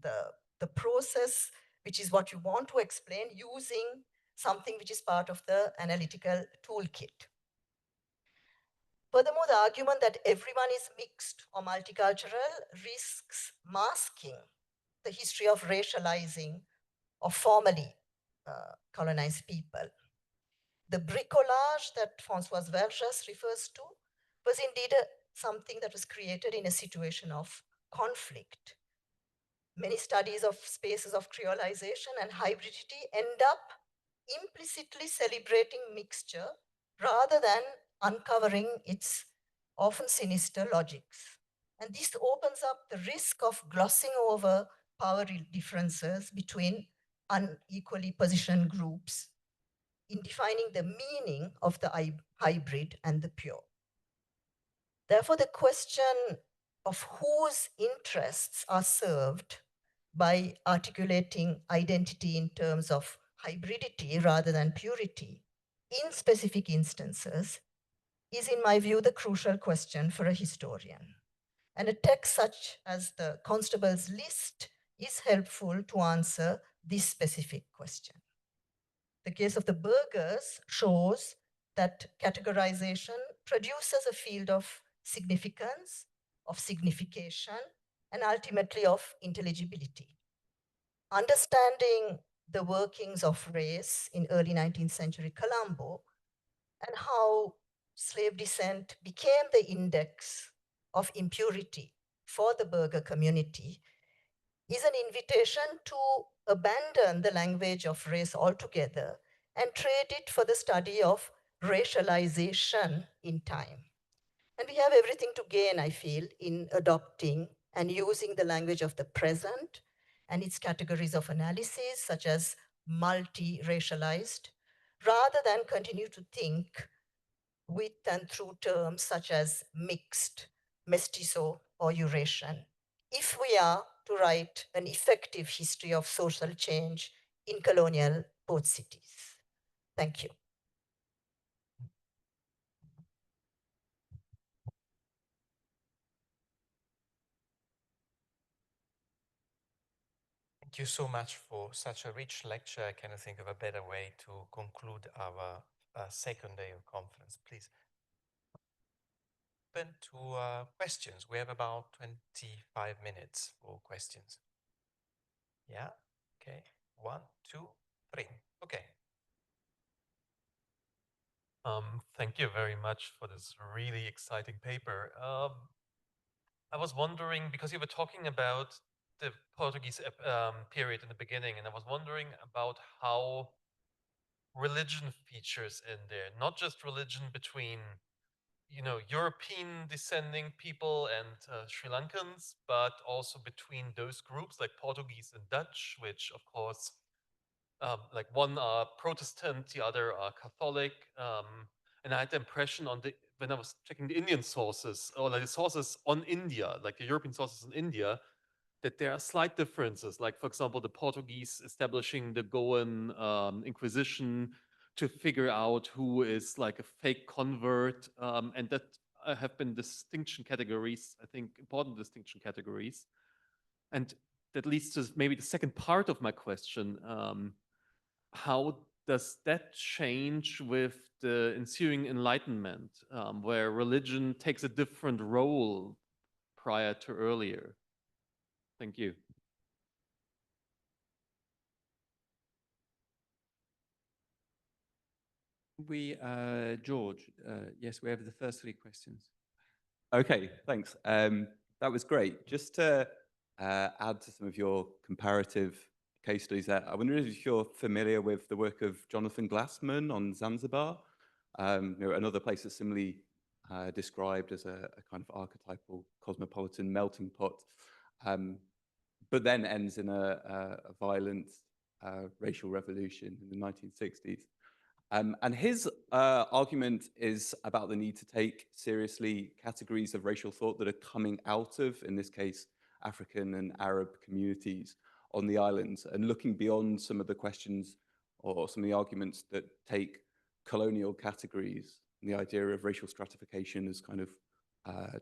the process, which is what you want to explain, using something which is part of the analytical toolkit. Furthermore, the argument that everyone is mixed or multicultural risks masking the history of racializing of formerly colonized people. The bricolage that Françoise Verjas refers to was indeed something that was created in a situation of conflict. Many studies of spaces of creolization and hybridity end up implicitly celebrating mixture rather than uncovering its often sinister logics. And this opens up the risk of glossing over power differences between unequally positioned groups in defining the meaning of the hybrid and the pure. Therefore, the question of whose interests are served by articulating identity in terms of hybridity rather than purity in specific instances is, in my view, the crucial question for a historian. And a text such as the Constable's list is helpful to answer this specific question. The case of the burghers shows that categorization produces a field of significance, of signification, and ultimately of intelligibility. Understanding the workings of race in early 19th century Colombo and how slave descent became the index of impurity for the burgher community is an invitation to abandon the language of race altogether and trade it for the study of racialization in time. And we have everything to gain, I feel, in adopting and using the language of the present and its categories of analysis, such as multi-racialized, rather than continue to think with and through terms such as mixed, mestizo, or Eurasian, if we are to write an effective history of social change in colonial port cities. Thank you. Thank you so much for such a rich lecture. I cannot think of a better way to conclude our second day of conference. Please. Open to questions. We have about 25 minutes for questions. Yeah, okay. 1, 2, 3. Okay. Thank you very much for this really exciting paper. I was wondering, because you were talking about the Portuguese period in the beginning, and I was wondering about how religion features in there, not just religion between, you know, European descending people and Sri Lankans, but also between those groups like Portuguese and Dutch, which of course, like one are Protestant, the other are Catholic. And I had the impression when I was checking the Indian sources, or like the sources on India, like the European sources in India, that there are slight differences. Like, for example, the Portuguese establishing the Goan Inquisition to figure out who is like a fake convert, and that have been distinction categories, I think important distinction categories. And that leads to maybe the second part of my question. How does that change with the ensuing Enlightenment, where religion takes a different role prior to earlier? Thank you. George, yes, we have the first three questions. Okay, thanks. That was great. Just to add to some of your comparative case studies there, I wonder if you're familiar with the work of Jonathan Glassman on Zanzibar, another place that's similarly described as a kind of archetypal cosmopolitan melting pot, but then ends in a violent racial revolution in the 1960s. And his argument is about the need to take seriously categories of racial thought that are coming out of, in this case, African and Arab communities on the islands, and looking beyond some of the questions or some of the arguments that take colonial categories and the idea of racial stratification as kind of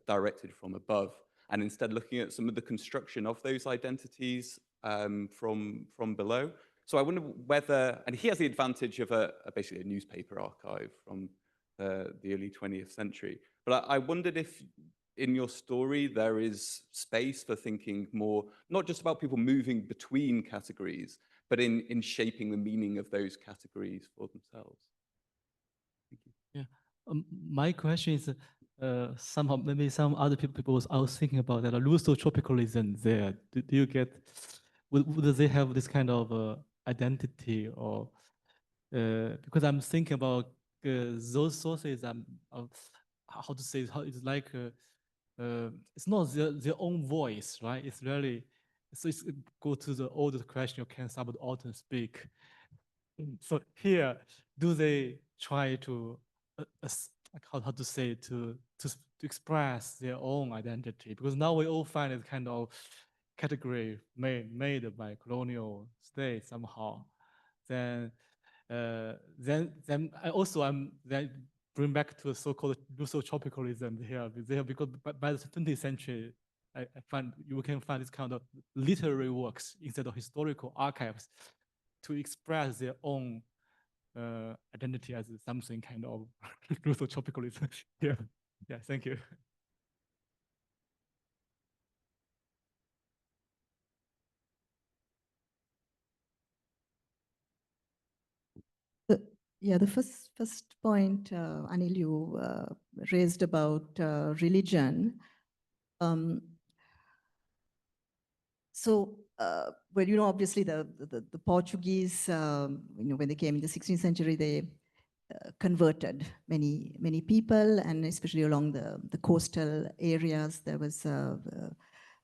directed from above, and instead looking at some of the construction of those identities from below. So I wonder whether, and he has the advantage of basically a newspaper archive from the early 20th century. But I wondered if in your story there is space for thinking more, not just about people moving between categories, but in shaping the meaning of those categories for themselves. Thank you. Yeah, my question is somehow maybe some other people I was thinking about that luso-tropicalism there. Do you get, would they have this kind of identity or because I'm thinking about those sources, how to say, how it's like it's not their own voice, right? It's really, so it's go to the old question, can somebody author speak? So here, do they try to how to say to express their own identity? Because now we all find it kind of category made by colonial states somehow. Then I also then bring back to the so-called luso-tropicalism here because by the 20th century, I find you can find this kind of literary works instead of historical archives to express their own identity as something kind of luso-tropicalism. Yeah, yeah. Thank you. Yeah, the first point, Anil, you raised about religion. Well, you know, obviously the Portuguese, when they came in the 16th century, they converted many people, and especially along the coastal areas, there was a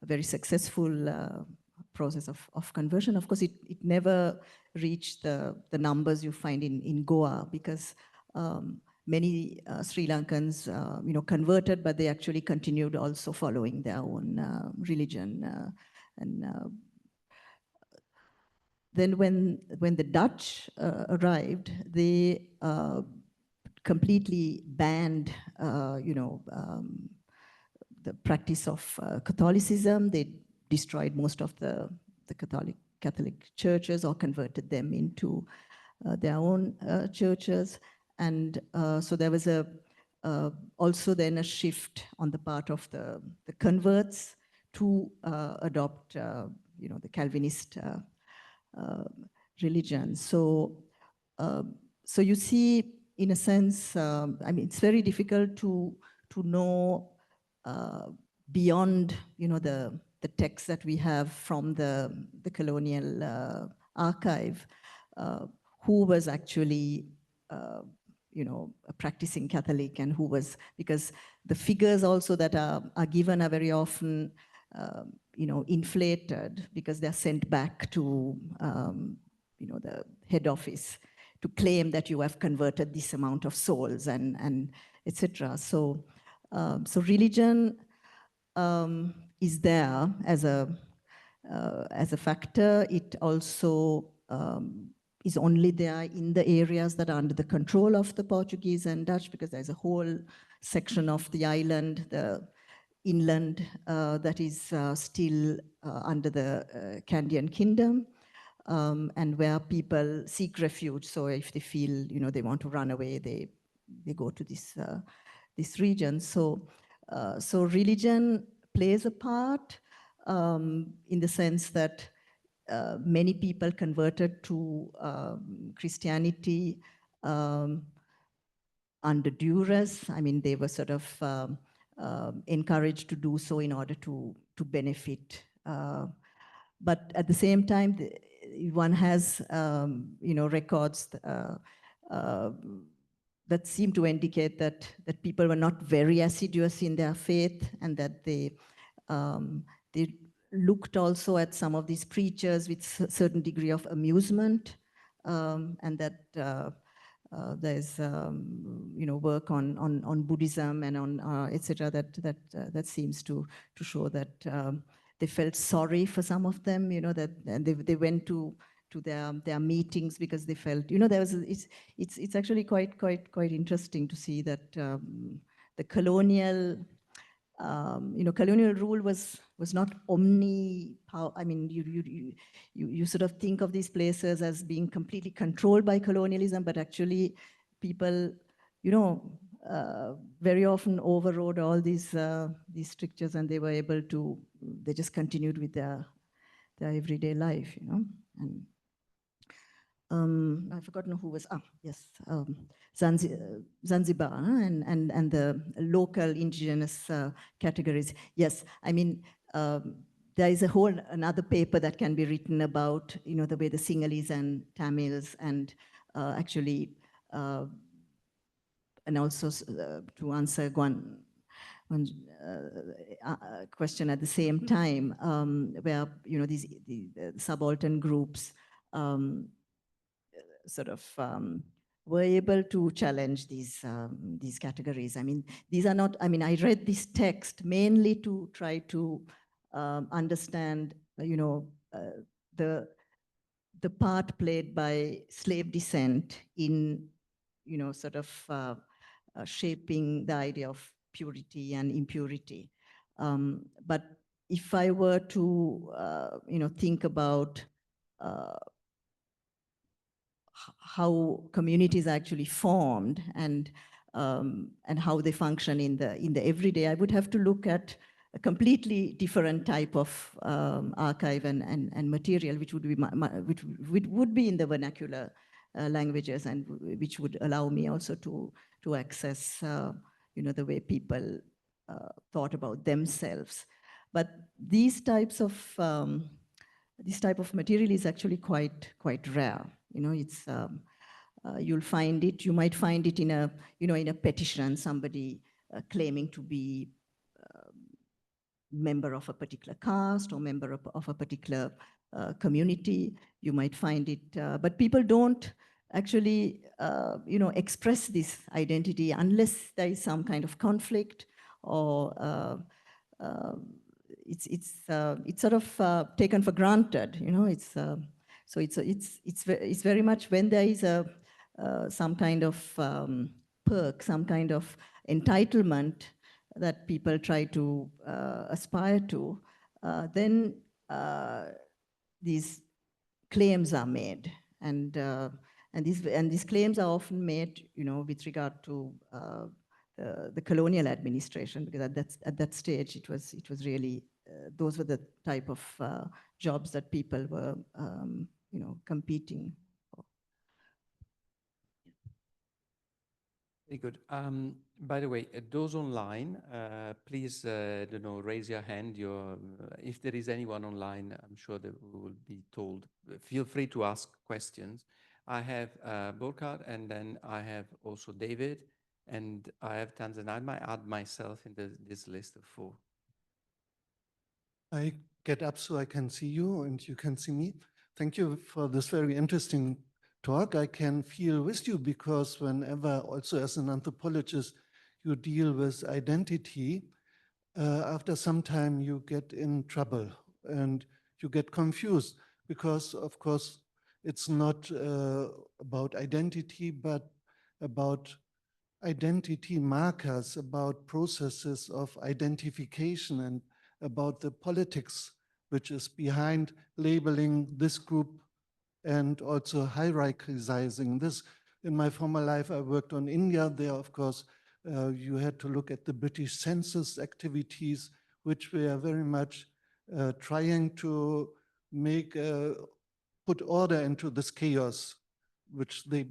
very successful process of conversion. Of course, it never reached the numbers you find in Goa, because many Sri Lankans, converted, but they actually continued also following their own religion. Then when the Dutch arrived, they completely banned, the practice of Catholicism. They destroyed most of the Catholic churches or converted them into their own churches. And so there was also then a shift on the part of the converts to adopt, the Calvinist religion. So you see, in a sense, I mean, it's very difficult to know beyond, the texts that we have from the colonial archive, who was actually, a practicing Catholic and who was, because the figures also that are given are very often, inflated, because they're sent back to, the head office to claim that you have converted this amount of souls and etc. So religion is there as a factor. It also is only there in the areas that are under the control of the Portuguese and Dutch, because there's a whole section of the island, the inland, that is still under the Candian kingdom. and where people seek refuge. So if they feel, they want to run away, they go to this region. So religion plays a part in the sense that many people converted to Christianity under duress. I mean, they were sort of encouraged to do so in order to benefit. But at the same time, one has, records that seem to indicate that people were not very assiduous in their faith, and that they looked also at some of these preachers with certain degree of amusement, and that there's work on Buddhism and on etc. That seems to show that they felt sorry for some of them, that and they went to their meetings because they felt, there was it's actually quite interesting to see that the colonial colonial rule was not I mean, you sort of think of these places as being completely controlled by colonialism, but actually people, very often overrode all these strictures, and they were able to, they just continued with their everyday life, And I've forgotten who was, yes, Zanzibar, and the local indigenous categories. Yes, I mean, there is a whole another paper that can be written about, the way the Sinhalese and Tamils and actually, and also to answer one question at the same time, where, the subaltern groups sort of were able to challenge these categories. I mean, these are not, I mean, I read this text mainly to try to understand, the part played by slave descent in, sort of shaping the idea of purity and impurity. But if I were to, think about how communities actually formed and how they function in the everyday, I would have to look at a completely different type of archive and material, which would be which would be in the vernacular languages, and which would allow me also to access the way people thought about themselves. But these types of this type of material is actually quite rare. It's you'll find it. You might find it in a in a petition, somebody claiming to be member of a particular caste or member of a particular community. You might find it, but people don't actually express this identity unless there is some kind of conflict, or it's sort of taken for granted. It's so it's very much when there is a some kind of perk, some kind of entitlement that people try to aspire to, then these claims are made, and these claims are often made, with regard to the colonial administration, because at that stage it was really those were the type of jobs that people were competing for. Very good. By the way, those online, please, raise your hand. If there is anyone online, I'm sure that we will be told. Feel free to ask questions. I have Burkhard, and then I have also David, and I have Tanzania. I might add myself in this list of 4. I get up so I can see you and you can see me. Thank you for this very interesting talk. I can feel with you, because whenever, also as an anthropologist, you deal with identity, after some time you get in trouble and you get confused, because of course it's not about identity, but about identity markers, about processes of identification, and about the politics which is behind labeling this group and also hierarchizing this. In my former life, I worked on India. There, of course, you had to look at the British census activities, which were very much trying to make, put order into this chaos, which they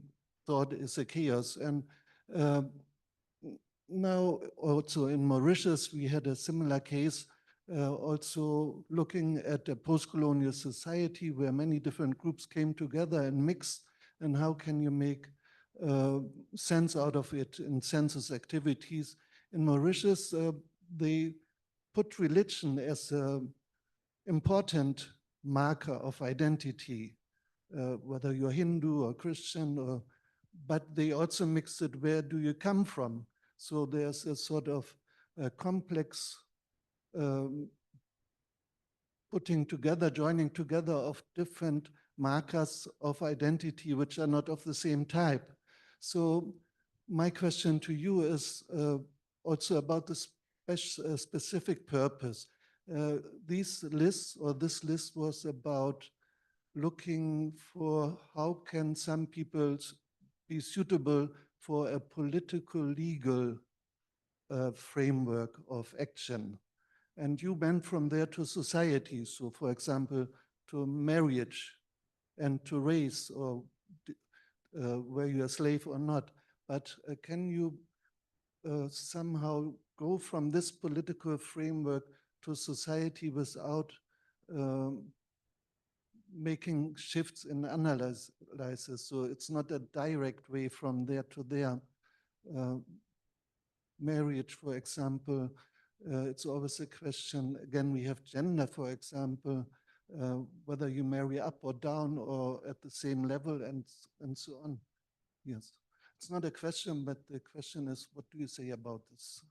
thought is a chaos. And now also in Mauritius, we had a similar case, also looking at a post-colonial society where many different groups came together and mixed, and how can you make sense out of it in census activities. In Mauritius, they put religion as an important marker of identity, whether you're Hindu or Christian, but they also mix it, where do you come from? So there's a sort of complex putting together, joining together of different markers of identity, which are not of the same type. So my question to you is also about the specific purpose. These lists, or this list, was about looking for how can some people be suitable for a political legal framework of action. And you went from there to society. So for example, to marriage and to race, or were you a slave or not. But can you somehow go from this political framework to society without making shifts in analysis? So it's not a direct way from there to there. Marriage, for example, it's always a question. Again, we have gender, for example, whether you marry up or down or at the same level, and so on. Yes, it's not a question, but the question is, what do you say about this?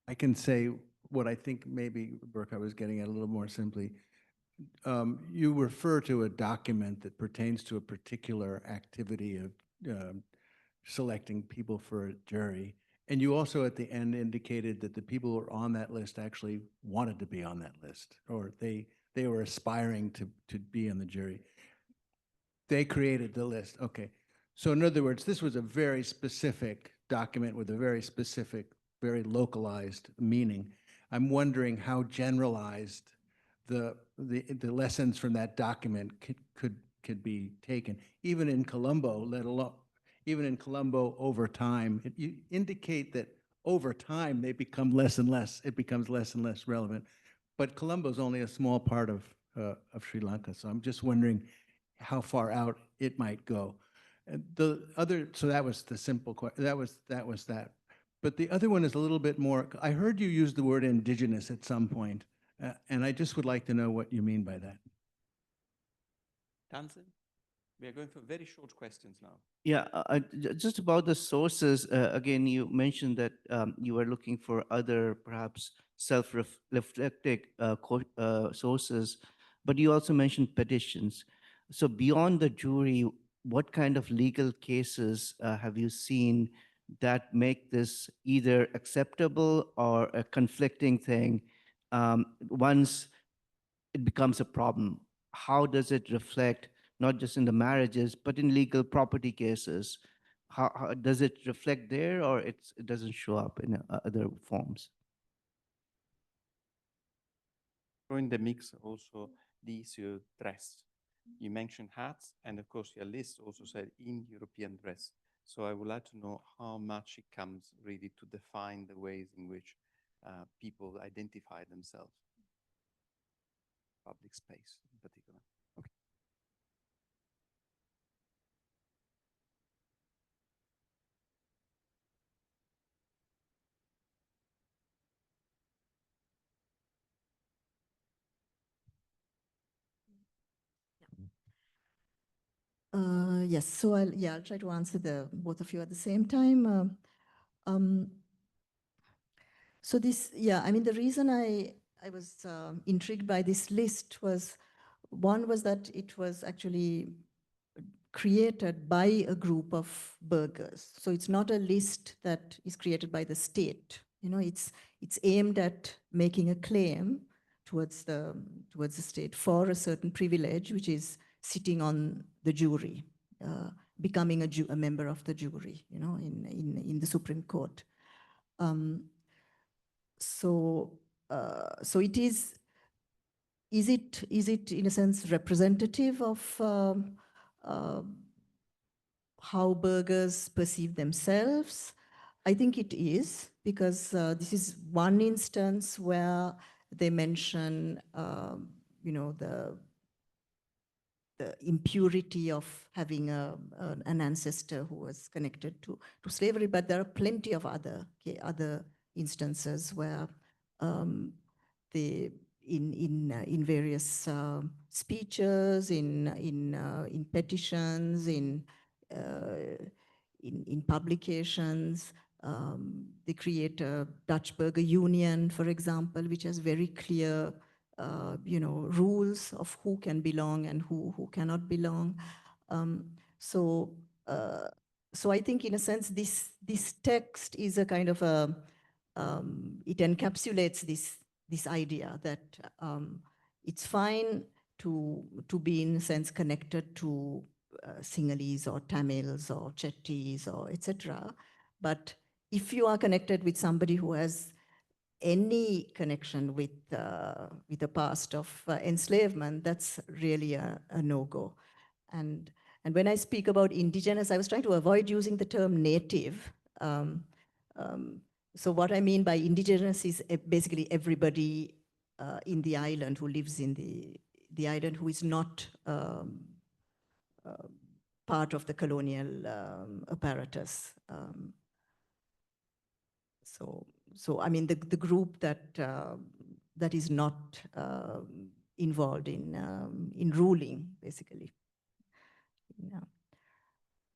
I can say what I think maybe, Burke, I was getting at a little more simply. You refer to a document that pertains to a particular activity of selecting people for a jury. And you also at the end indicated that the people who were on that list actually wanted to be on that list, or they were aspiring to be on the jury. They created the list. Okay. So in other words, this was a very specific document with a very specific, very localized meaning. I'm wondering how generalized the lessons from that document could be taken, even in Colombo, let alone even in Colombo over time. You indicate that over time they become less and less. It becomes less and less relevant. But Colombo is only a small part of Sri Lanka, so I'm just wondering how far out it might go. And the other, so that was the simple question. That was that. But the other one is a little bit more. I heard you use the word indigenous at some point, and I just would like to know what you mean by that. Tansen, we are going for very short questions now. Yeah, just about the sources. Again, you mentioned that you were looking for other perhaps self-reflective sources, but you also mentioned petitions. So beyond the jury, what kind of legal cases have you seen that make this either acceptable or a conflicting thing once it becomes a problem? How does it reflect not just in the marriages, but in legal property cases? How does it reflect there, or it doesn't show up in other forms? In the mix also the issue dress. You mentioned hats, and of course your list also said in European dress. So I would like to know how much it comes really to define the ways in which people identify themselves. Public space in particular. Okay. Yes, so I'll try to answer both of you at the same time. So this, I mean, the reason I was intrigued by this list was, one was that it was actually created by a group of burghers. So it's not a list that is created by the state. You know, it's aimed at making a claim towards the state for a certain privilege, which is sitting on the jury, becoming a member of the jury, you know, in the Supreme Court. So it is it in a sense representative of how burghers perceive themselves? I think it is, because this is one instance where they mention, you know, the impurity of having an ancestor who was connected to slavery, but there are plenty of other instances where they in various speeches, in petitions, in publications. They create a Dutch Burger Union, for example, which has very clear, you know, rules of who can belong and who cannot belong. So I think, in a sense, this text is a kind of a it encapsulates this idea that it's fine to be, in a sense, connected to Sinhalese or Tamils or Chettis or etc. But if you are connected with somebody who has any connection with the past of enslavement, that's really a no-go. And when I speak about indigenous, I was trying to avoid using the term native. So what I mean by indigenous is basically everybody in the island who lives in the island who is not part of the colonial apparatus. So I mean the group that that is not involved in ruling, basically. Yeah.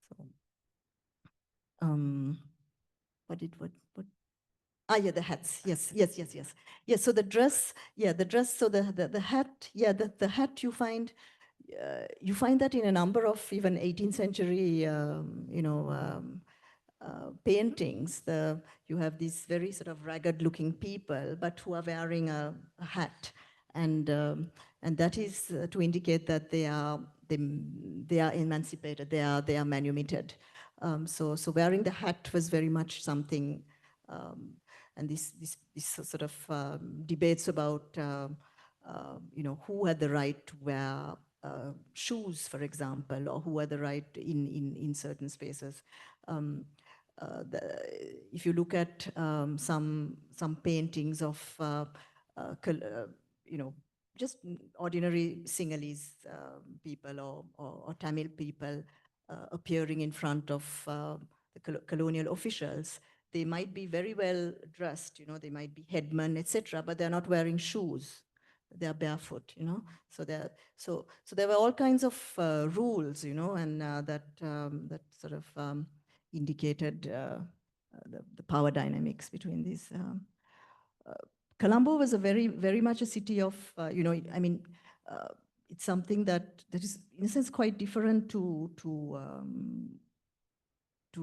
So what? Ah, yeah, the hats. Yes. Yes. So the dress. Yeah, the dress. So the hat. Yeah, the hat you find that in a number of even 18th century, you know, paintings. You have these very sort of ragged-looking people, but who are wearing a hat, and that is to indicate that they are emancipated. They are manumitted. So wearing the hat was very much something. And this sort of debates about you know, who had the right to wear shoes, for example, or who had the right in certain spaces. If you look at some paintings of you know, just ordinary Sinhalese people or Tamil people appearing in front of the colonial officials, they might be very well dressed, you know, they might be headmen, etc., but they're not wearing shoes. They're barefoot, you know. So there were all kinds of rules, you know, and that sort of indicated the power dynamics between these. Colombo was a very much a city of, you know, I mean, it's something that is in a sense quite different to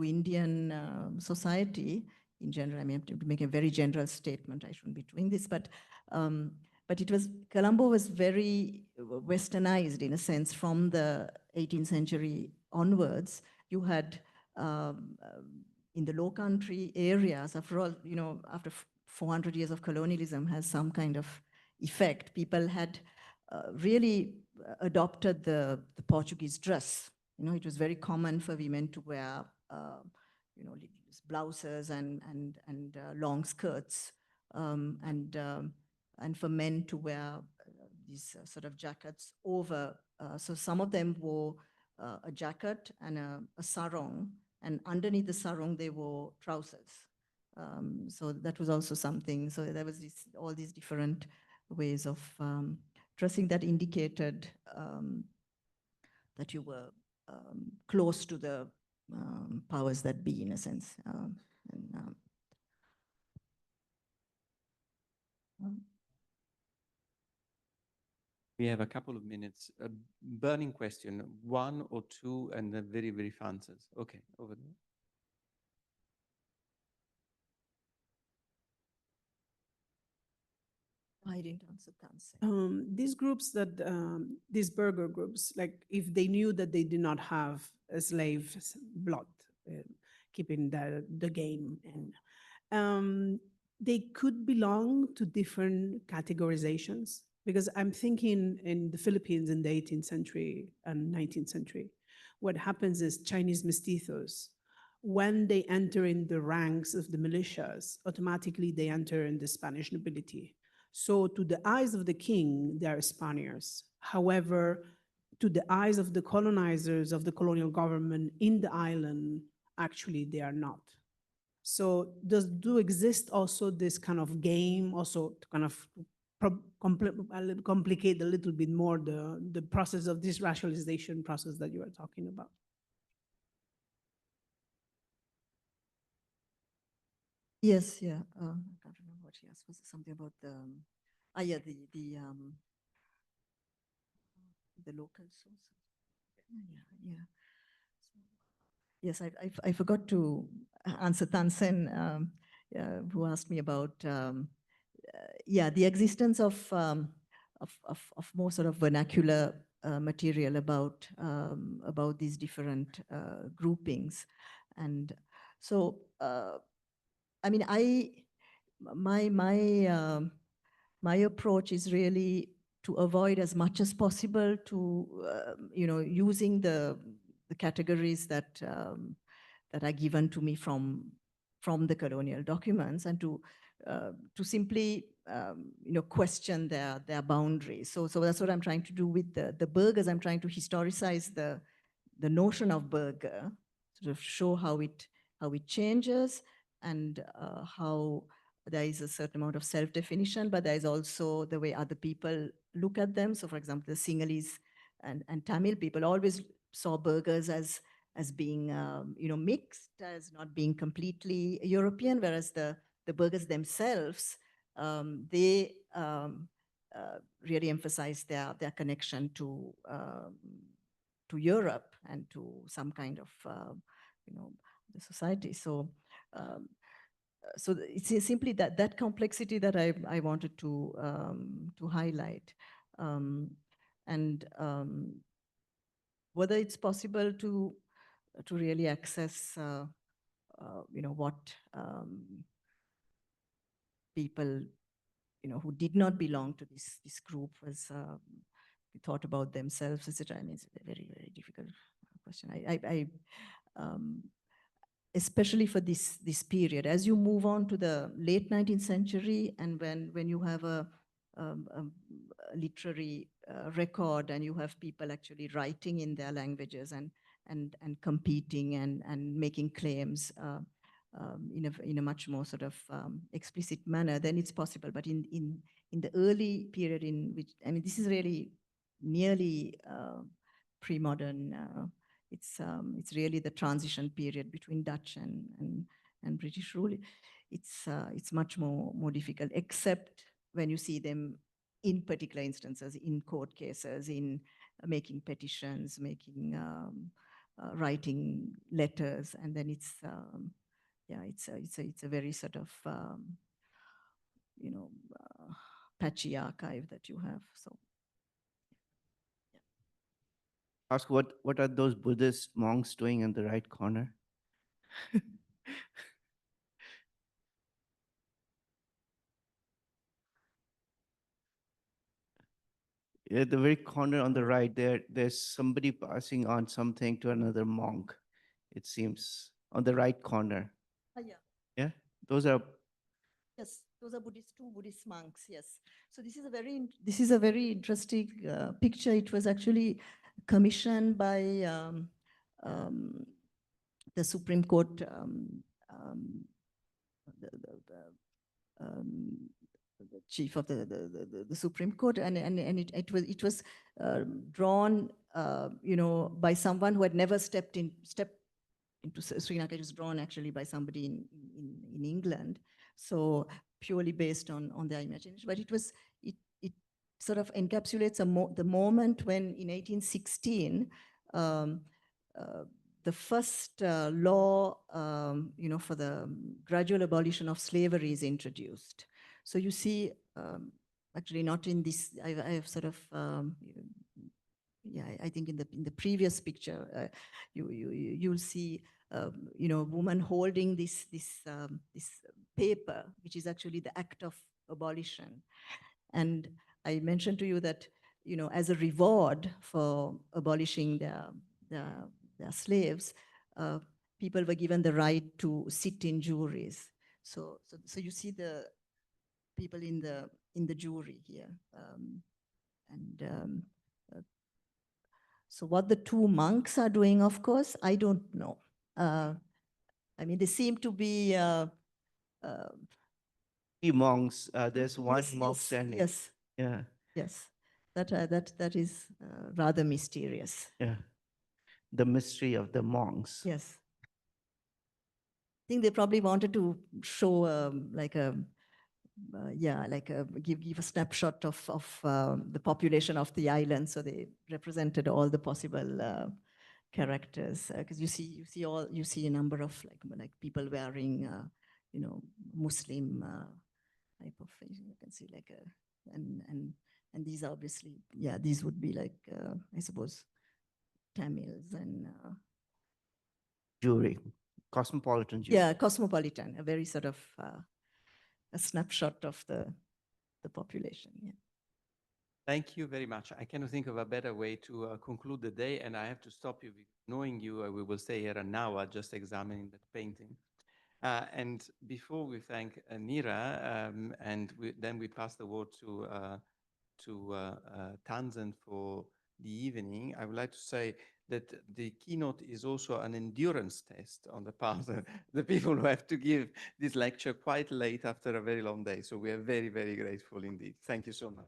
Indian society in general. I mean, to make a very general statement, I shouldn't be doing this, but Colombo was very westernized in a sense from the 18th century onwards. You had in the Low Country areas, after all, you know, after 400 years of colonialism has some kind of effect, people had really adopted the Portuguese dress. You know, it was very common for women to wear, you know, blouses and long skirts, and for men to wear these sort of jackets over. So some of them wore a jacket and a sarong, and underneath the sarong they wore trousers. So that was also something. So there was all these different ways of dressing that indicated that you were close to the powers that be, in a sense. We have a couple of minutes. A burning question, one or two, and then very brief answers. Okay, over there. I didn't answer Tansi. These groups these burger groups, like if they knew that they did not have a slave's blood, keeping the game, and they could belong to different categorizations. Because I'm thinking in the Philippines in the 18th century and 19th century, what happens is Chinese mestizos, when they enter in the ranks of the militias, automatically they enter in the Spanish nobility. So to the eyes of the king, they are Spaniards. However, to the eyes of the colonizers of the colonial government in the island, actually they are not. So do exist also this kind of game, also to kind of complicate a little bit more the process of this racialization process that you are talking about? Yes, yeah. I can't remember what she asked. Was it something about the the local sources? Yeah, yeah. Yes, I forgot to answer Tansen, who asked me about the existence of more sort of vernacular material about these different groupings, and so I mean my approach is really to avoid as much as possible to using the categories that that are given to me from the colonial documents, and to simply question their boundaries. So that's what I'm trying to do with the burgers. I'm trying to historicize the notion of burger, sort of show how it changes, and how there is a certain amount of self-definition, but there is also the way other people look at them. So for example, the Sinhalese and Tamil people always saw burgers as being mixed, as not being completely European, whereas the burgers themselves, they really emphasize their connection to Europe and to some kind of the society. So so it's simply that complexity that I wanted to highlight, and whether it's possible to really access what people who did not belong to this group was thought about themselves, etc. I mean, it's a very, very difficult question. I especially for this period, as you move on to the late 19th century, and when you have a literary record, and you have people actually writing in their languages and competing and making claims in a much more sort of explicit manner, then it's possible. But in the early period, in which, I mean, this is really nearly pre-modern. It's really the transition period between Dutch and British rule. It's much more difficult, except when you see them in particular instances, in court cases, in making petitions, making writing letters, and then it's it's a very sort of patchy archive that you have. So. Ask what are those Buddhist monks doing in the right corner? At the very corner on the right there's somebody passing on something to another monk, it seems, on the right corner. Yeah. Yeah, those are. Yes, those are two Buddhist monks. Yes. So this is a very interesting picture. It was actually commissioned by the Supreme Court, the chief of the Supreme Court, and it was drawn by someone who had never stepped into Sri Lanka. It was drawn actually by somebody in England, so purely based on their imagination. But it sort of encapsulates the moment when in 1816, the first law, for the gradual abolition of slavery is introduced. So you see, actually not in this, I have sort of, yeah, I think in the previous picture, you'll see, a woman holding this paper, which is actually the act of abolition. And I mentioned to you that, as a reward for abolishing their slaves, people were given the right to sit in juries. So you see the people in the jury here. So what the two monks are doing, of course, I don't know. I mean, they seem to be Three monks. There's one yes, monk yes, standing. yes, Yeah. yes. That is rather mysterious. Yeah. The mystery of the monks. Yes. I think they probably wanted to show give a snapshot of the population of the island. So they represented all the possible characters, because you see a number of like people wearing Muslim type of things. You can see and these obviously, yeah, these would be like I suppose Tamils and Jury. Cosmopolitan jury. yeah, cosmopolitan, a very sort of a snapshot of the population. Yeah. Thank you very much. I cannot think of a better way to conclude the day, and I have to stop you. Knowing you, we will stay here an hour just examining that painting. And before we thank Nira, then we pass the word to Tanzan for the evening, I would like to say that the keynote is also an endurance test on the part of the people who have to give this lecture quite late after a very long day. So we are very, very grateful indeed. Thank you so much.